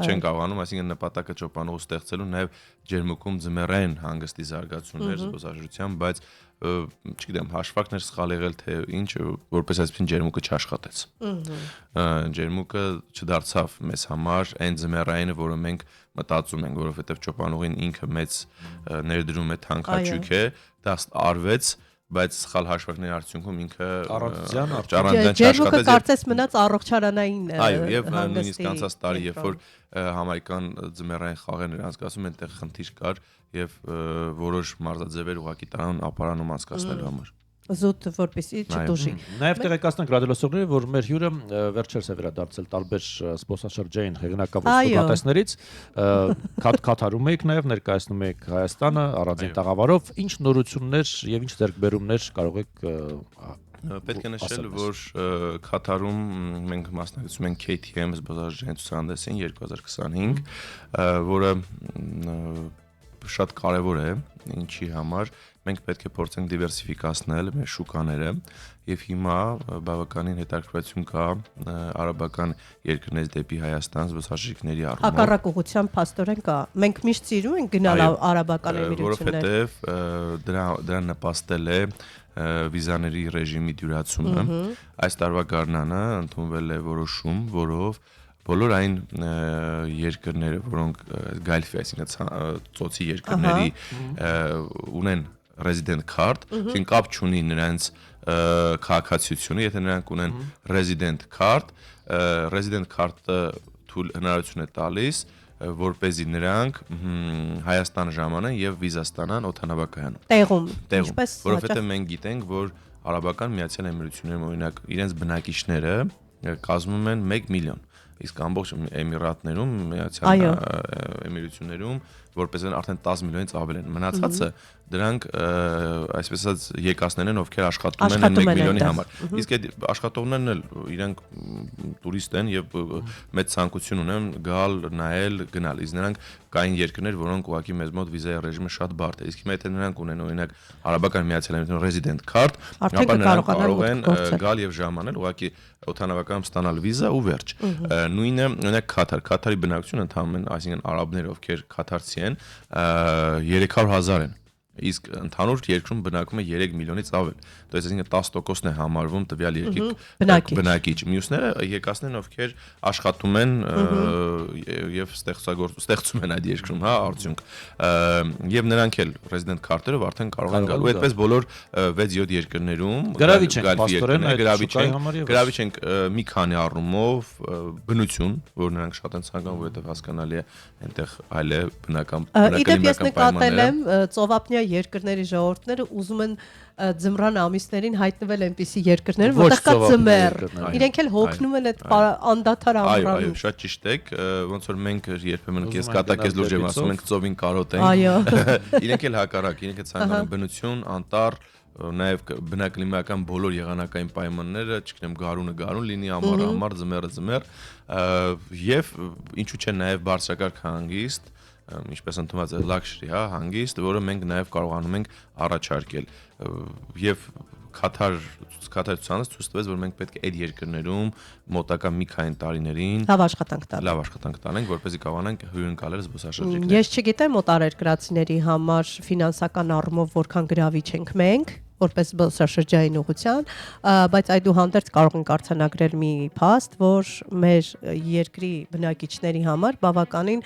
չեն կարողանում, այսինքն նպատակը ճոպանուղ ստեղծելու նաեւ ջերմուկում ձմեռային հանգստի զարգացումներ զբոսաշրջության, բայց չգիտեմ, հաշվարկներ սխալ եղել թե ինչ, որպես այսպեսին ջերմուկը չաշխատեց։ Ջերմուկը չդարձավ մեզ համար այն ձմեռայինը, որը մենք մտածում ենք, որովհետև ճոպանուղին ինքը մեծ ներդրում է, թանկարժեք է, դա արվեց, բայց սխալ հաշվարկների արդյունքում ինքը առողջության ջերմուկը կարծես մնաց առողջարանային այո, եւ նույնիսկ անցած տարի, երբ որ համայնքան ձմեռային խաղերն անցկացում, այնտեղ խնդիր կար եւ որոշ մարզաձևեր ուղղակի տարան ապարանում անցկացնելու համար։ Զուտ որպեսի չտուժի։ Նաև տեղեկացնենք ռադիոլսողները, որ մեր հյուրը վերջերս է վերադարձել տարբեր զբոսաշրջային հեղինակավոր ստուգատեսներից, Քաթարում եք նաև ներկայացնում եք Հայաստանը առանձին տաղավարով, ինչ նորություններ եւ ինչ ձեռքբերումներ կարող եք Պետք է նշել, որ Քաթարում մենք մասնակցում ենք KTM զբոսաշրջային ցուցահանդեսին 2025, որը շատ կարևոր է, ինչի համար մենք պետք է փորձենք դիվերսիֆիկացնել մեր շուկաները եւ հիմա բավականին հետաքրքրություն կա արաբական երկրներից դեպի Հայաստան զբոսաշրջիկների առումով։ Հակառակ ուղղությամբ փաստորեն կա։ Մենք միշտ սիրում ենք գնալ արաբական էմիրություններ։ Որովհետեւ դրան նպաստել է վիզաների ռեժիմի դյուրացումը։ Այս տարվա գարնանը ընդունվել է որոշում, որով բոլոր այն երկրները, որոնք գալֆի, այսինքն ծոցի երկրների ունեն resident card, այսինքն կապ չունի նրանց քաղաքացիությունը, եթե նրանք ունեն resident card-ը հնարավորություն է տալիս, որպեսզի նրանք Հայաստան ժամանեն եւ վիզա ստանան օդանավակայանում։ Տեղում, որովհետեւ մենք գիտենք, որ Արաբական Միացյալ Էմիրություններում օրինակ իրենց բնակիչները կազմում են 1 միլիոն, իսկ ամբողջ Էմիրատներում, Միացյալ Էմիրություններում որպես արդեն 10 միլիոնից ավել են։ Մնացածը դրանք այսպես ասած եկածներն են, ովքեր աշխատում են 1 միլիոնի համար։ Իսկ այդ աշխատողներն էլ իրենք տուրիստ են եւ մեծ ցանկություն ունեն գալ, նայել, գնալ։ Իսկ նրանք կային երկրներ, որոնք ուղղակի մեզ մոտ վիզայի ռեժիմը շատ բարդ է։ Իսկ հիմա եթե նրանք ունեն օրինակ Արաբական Միացյալ Էմիրությունների resident card, ապա նրանք կարող են գալ եւ ժամանել, ուղղակի օդանավակայանում ստանալ վիզա ու վերջ։ Նույնը օրինակ Քաթարի բնակչությունը ընդհանրապես, այսինքն արաբներ, ովքեր քաթարցի են, 300,000 են։ Իսկ ընդհանուր երկրում բնակվում է 3 միլիոնից ավել։ То есть այսինքն 10%-ն է համարվում տվյալ երկրի բնակիչ։ Մյուսները եկածներն, ովքեր աշխատում են եւ ստեղծում են այդ երկրում, հա, արդյունք։ Եվ նրանք էլ resident card-երով արդեն կարող են գալ։ Ու այդպես բոլոր 6-7 երկրներում գրավիչ ենք մի քանի առումով բնություն, որ նրանք շատ են ցանկանում, որովհետեւ հասկանալի է այնտեղ այլ է բնական ծովափնյա երկրների ժողովուրդները ուզում են ձմռան ամիսներին հայտնվել այնպիսի երկրներ, որտեղ կա ձմեռ։ Իրենք էլ հոգնում են այդ անդադար ամռանում։ Այո, շատ ճիշտ եք, ոնց որ մենք երբեմն քեզ կատակես լուրջ եմ ասում, մենք ծովին կարոտենք։ Իրենք էլ հակառակ, իրենք էլ ցանկանում բնություն, անտառ, նաև բնակլիմայական բոլոր եղանակային պայմանները, չգիտեմ, գարունը լինի, ամառը, ձմեռը, եւ ինչու՞ չէ նաև բարձրակարգ հանգիստ, ինչպես ընդունված է luxury, հա, հանգիստ, որը մենք նաև կարողանում ենք առաջարկել։ Եվ Քաթարի ցուցանից ցույց տվեց, որ մենք պետք է այդ երկրներում մոտակա մի քանի տարիներին լավ աշխատանք տանենք, որպեսզի կարողանանք հյուրընկալել զբոսաշրջիկներ։ Ես չգիտեմ օտարերկրացիների համար ֆինանսական առումով որքան գրավիչ ենք մենք, որպես զբոսաշրջային ուղղության, բայց այդուհանդերձ կարող ենք արձանագրել մի փաստ, որ մեր երկրի բնակիչների համար բավականին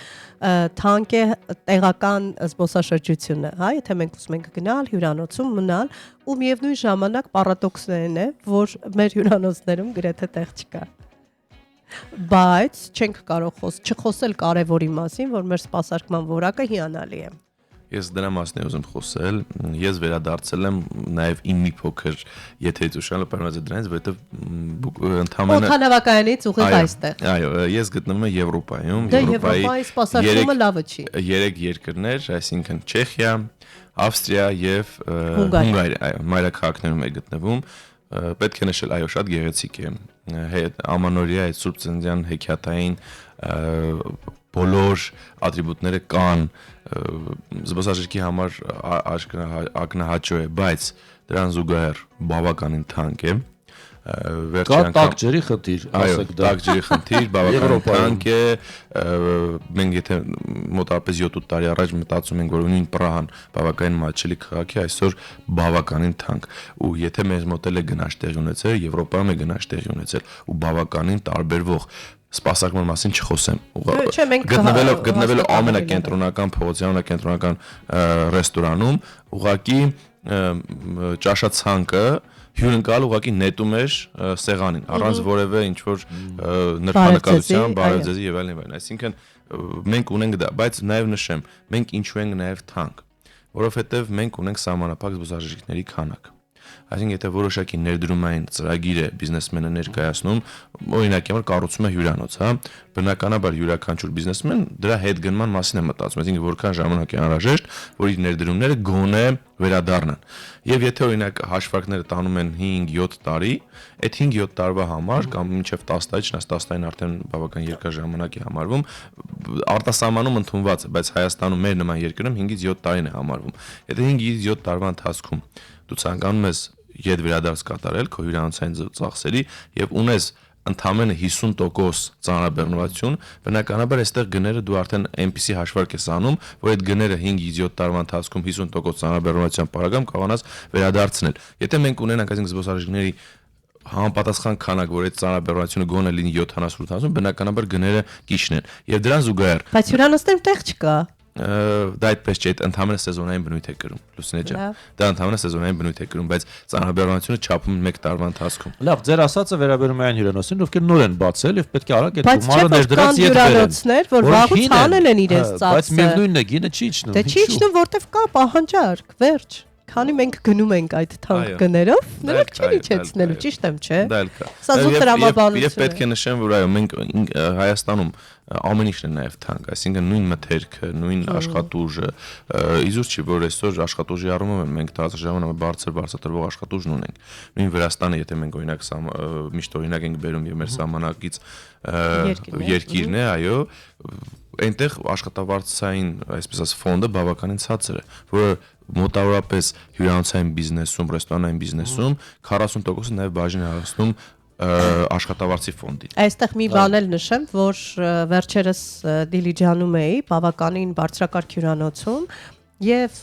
թանկ է տեղական զբոսաշրջությունը, հա, եթե մենք ուզում ենք գնալ հյուրանոցում մնալ, ու միևնույն ժամանակ պարադոքսն է, որ մեր հյուրանոցներում գրեթե տեղ չկա։ Բայց չենք կարող չխոսել կարևորի մասին, որ մեր սպասարկման որակը հիանալի է։ Ես դրա մասին եմ ուզում խոսել, ես վերադարձել եմ նաև իմ մի փոքր եթերությունն պարզապես դրանից, որովհետև ընդհանրապես օդանավակայանից ուղիղ այստեղ։ Այո, ես գտնվում եմ Եվրոպայում, Եվրոպայի սպասարկումը լավը չի։ 3 երկրներ, այսինքն Չեխիա, Ավստրիա եւ Հունգարիա, այո, մայրաքաղաքներում է գտնվում։ Պետք է նշել, այո, շատ գեղեցիկ է։ Ամանորյա այդ Սուրբ Ծննդյան հեքիաթային բոլոր ատրիբուտները կան, զբոսաշրջիկի համար ակնահաճո է, բայց դրան զուգահեռ բավականին թանկ է։ Կա տաք ջրի խնդիր, ասեք դա։ Տաք ջրի խնդիր, բավականին թանկ է։ Մենք եթե մոտավորապես 7-8 տարի առաջ մտածում ենք, որ նույն Պրահան բավականին մատչելի քաղաք է, այսօր բավականին թանկ։ Ու եթե մեզ մոտ է գնաճ տեղի ունեցել, Եվրոպայում է գնաճ տեղի ունեցել ու բավականին տարբերվող սպասարկման մասին չխոսեմ։ Գտնվելով ամենակենտրոնական փողոցի, ամենակենտրոնական ռեստորանում, ուղղակի ճաշացանկը հյուրընկալ ուղղակի նետում էր սեղանին, առանց որևէ ինչ-որ նրբանկալության, բարեձեզի եւ այլն։ Այսինքն մենք ունենք դա, բայց նաեւ նշեմ, մենք ինչու ենք նաեւ թանկ, որովհետեւ մենք ունենք սահմանափակ զբոսաշրջիկների քանակ։ Այսինքն եթե որոշակի ներդրումային ծրագիր է բիզնեսմենը ներկայացնում, օրինակ համար կառուցում է հյուրանոց, հա, բնականաբար յուրաքանչյուր բիզնեսմեն դրա հետգնման մասին է մտածում, այսինքն որքան ժամանակ է անհրաժեշտ, որ իր ներդրումները գոնե վերադառնան։ Եվ եթե օրինակ հաշվարկները տանում են 5-7 տարի, այդ 5-7 տարվա համար կամ մինչև 10 տարի, չնայած 10 տարին արդեն բավական երկար ժամանակ է համարվում, արտասահմանում ընդունված է, բայց Հայաստանում մեր նման երկրում 5-ից 7 տարին է համարվում։ Եթե 5-ից 7 տարվա ընթացքում դու ցանկանում ես ետ վերադարձ կատարել քո հյուրանոցային ծախսերի եւ ունես ընդամենը 50% ծանրաբեռնվածություն, բնականաբար այստեղ գները դու արդեն այնպիսի հաշվարկ ես անում, որ այդ գները 5-ից 7 տարվա ընթացքում 50% ծանրաբեռնվածության պարագայում կարողանաս վերադարձնել։ Եթե մենք ունենանք այսինքն զբոսաշրջիկների համապատասխան քանակ, որ այդ ծանրաբեռնվածությունը գոնե լինի 70-80, բնականաբար գները կիչն են։ Եվ դրան զուգահեռ բայց հյուրանոցներում տեղ չկա։ Դա այդպես չէ, ընդհանրապես սեզոնային բնույթ է կրում, Լուսինե ջան։ Դա ընդհանրապես սեզոնային բնույթ է կրում, բայց ծանրաբեռնությունը չափում 1 տարվա ընթացքում։ Լավ, ձեր ասածը վերաբերում է այն հյուրանոցին, ովքեր նոր են բացել եւ պետք է արագ այդ գումարը ներդրած ետ հյուրանոցներ, որ վաղուց հանել են իրենց ծախսը։ Բայց միևնույնն է, գինը չի իջնում։ Դե չի իջնում, որտեվ կա պահանջարկ, վերջ։ Քանի մենք գնում ենք այդ թանկ գներով, նրանք չեն իջեցնելու, ճիշտ եմ, չէ։ Դա էլ կա։ Սա զուտ տրամաբանություն է։ Եվ պետք է նշեմ, որ այո, մենք Հայաստանում ամեն ինչն է նաև թանկ, այսինքն նույն մթերքը, նույն աշխատուժը, իզուր չի, որ այսօր աշխատուժի առումով մենք տարածաշրջանում բարձրտրվող աշխատուժն ունենք։ Նույն Վրաստանը, եթե մենք օրինակ միշտ օրինակ ենք բերում եւ մեր սահմանակից երկիրն է, այո, այնտեղ աշխատավարձային, այսպես ասած, ֆոնդը բավականին ցածր է, որը մոտավորապես հյուրանոցային բիզնեսում, ռեստորանային բիզնեսում 40%-ը նաև բաժին հասնում աշխատավարձի ֆոնդին։ Այստեղ մի բան էլ նշեմ, որ վերջերս Դիլիջանում էի, բավականին բարձրակարգ հյուրանոցում եւ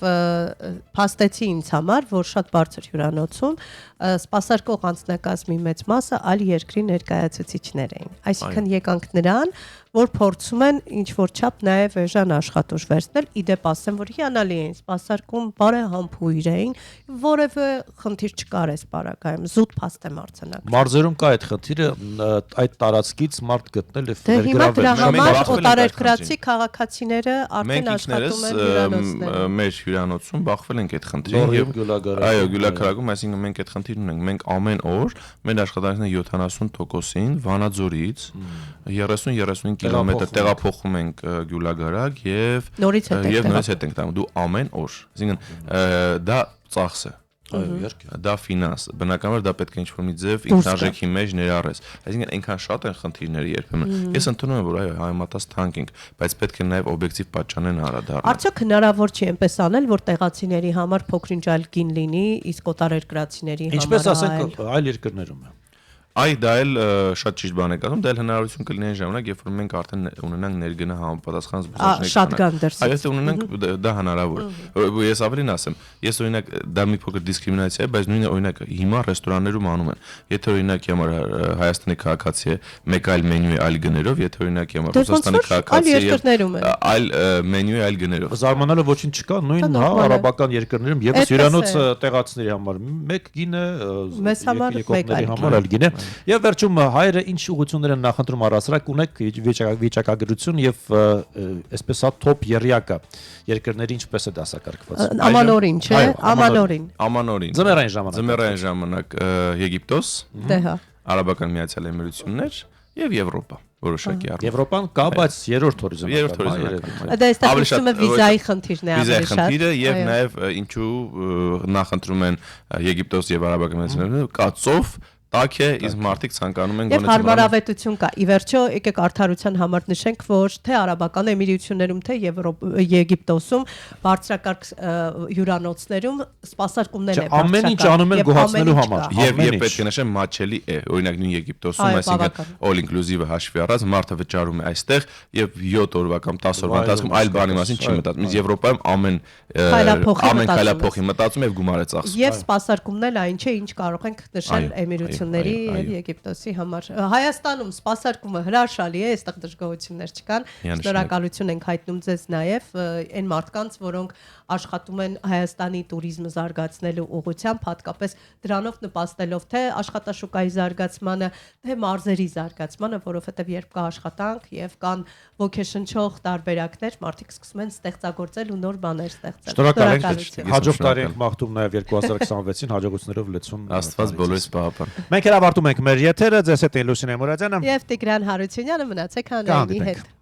փաստեցի ինձ համար, որ շատ բարձր հյուրանոցում սպասարկող անձնակազմի մեծ մասը այլ երկրի ներկայացուցիչներ էին։ Այսինքն եկանք նրան, որ փորձում են ինչ որ չափ նաև էժան աշխատուժ վերցնել, իդեպ ասեմ, որ հիանալի էին սպասարկում, բարեհամբույր էին, որևէ խնդիր չկար այս պարագայում, զուտ փաստ եմ արձանագրում։ Մարզերում կա այդ խնդիրը, այդ տարածքից մարդ գտնել եւ վերգրավել։ Հիմա դրա համար օտարերկրացի քաղաքացիները արդեն աշխատում են հյուրանոցներում։ Մեր հյուրանոցում բախվել ենք այդ խնդրին եւ այո, Գյուլաքարակում, այսինքն մենք այդ խնդիրն ունենք, մենք ամեն օր մեր աշխատանքների 70%-ին Վանաձորից 30-35 կիլոմետր տեղափոխում ենք Գյուլագարակ եւ նորից հետ ենք տանում։ Դու ամեն օր, այսինքն դա ծախս է։ Այո, իհարկե։ Դա ֆինանս, բնականաբար դա պետք է ինչ-որ մի ձև ինքնարժեքի մեջ ներառես։ Այսինքն այնքան շատ են խնդիրները երբեմն։ Ես ընդունում եմ, որ այո, համեմատած թանկ ենք, բայց պետք է նաև օբյեկտիվ պատճառներն անդրադառնալ։ Արդյոք հնարավոր չի այնպես անել, որ տեղացիների համար փոքրինչ այլ գին լինի, իսկ օտարերկրացիների համար ինչպես ասենք, այլ երկրներում է։ Այ դա էլ շատ ճիշտ բան եք ասում, դա էլ հնարավորություն կլինի այն ժամանակ, երբ որ մենք արդեն ունենանք ներգնա համապատասխան զբոսաշրջիկներ։ Շատ կան դրսից։ Այո, եթե ունենանք դա հնարավոր։ Ես ավելին ասեմ, ես օրինակ դա մի փոքր դիսկրիմինացիա է, բայց նույնը օրինակ հիմա ռեստորաններում անում են։ Եթե օրինակ համար Հայաստանի քաղաքացի է, մեկ այլ մենյու է այլ գներով, եթե օրինակ համար Ռուսաստանի քաղաքացի է, այլ մենյու է այլ գներով։ Զարմանալու ոչինչ չկա, նույն հա արաբական երկրներում եւս հյուրանոցը տեղացիների համար մեկ գին է, մեզ համար մեկ համար այլ գին է։ Եվ վերջում հայերը ինչ ուղղություններ են նախընտրում առասարակ ունեք վիճակագրություն եւ այսպես հա top երյակը երկրների ինչպես է դասակարգված։ Ամանորին, չէ՞, Ամանորին։ Ձմեռային ժամանակ Եգիպտոս, դե հա, Արաբական Միացյալ Էմիրություններ եւ Եվրոպա, որոշակի առումով։ Եվրոպան կա, բայց երրորդ հորիզոնական։ Դա այստեղ խոսում է վիզայի խնդիրն է ավելի շատ։ Վիզայի խնդիրը եւ նաեւ ինչու նախընտրում են Եգիպտոս եւ Արաբական Միացյալ Էմիրությունները կածով տաք է, իսկ մարդիկ ցանկանում են Եվ հարմարավետություն կա։ Ի վերջո, եկեք արդարության համար նշենք, որ թե Արաբական Էմիրություններում, թե Եգիպտոսում բարձրակարգ հյուրանոցներում սպասարկումներ է ամեն ինչ անում են գոհացնելու համար։ Եվ պետք է նշեմ մատչելի է, օրինակ նույն Եգիպտոսում, այսինքն all inclusive հաշվի առած մարդը վճարում է այստեղ եւ 7 օրվա կամ 10 օրվա ընթացքում այլ բանի մասին չի մտածում։ Իսկ Եվրոպայում ամեն քայլափոխի մտածում եւ գումար է ծախսում։ Եվ սպասարկումն էլ այն չէ, ինչ կարող ենք նշել Էմիրությունների եւ Եգիպտոսի համար։ Հայաստանում սպասարկումը հրաշալի է, այստեղ դժգոհություններ չկան։ Շնորհակալություն ենք հայտնում ձեզ նաեւ այն մարդկանց, որոնք աշխատում են Հայաստանի туриզմը զարգացնելու ուղղությամբ, հատկապես դրանով նպաստելով թե աշխատաշուկայի զարգացմանը, թե մարզերի զարգացմանը, որովհետեւ երբ կա աշխատանք եւ կան ոգեշնչող տարբերակներ, մարդիկ սկսում են ստեղծագործել ու նոր բաներ ստեղծել։ Շնորհակալություն։ Հաջորդ տարի ենք մաղթում նաեւ 2026-ին հաջողություններով լեցուն Աստված բոլորիս պահապան։ Մենք հրավարտում ենք մեր եթերը, ձեզ հետ է Լուսինե Մուրադյանը եւ Տիգրան Հարությունյանը, մնացեք հանրայինի հետ։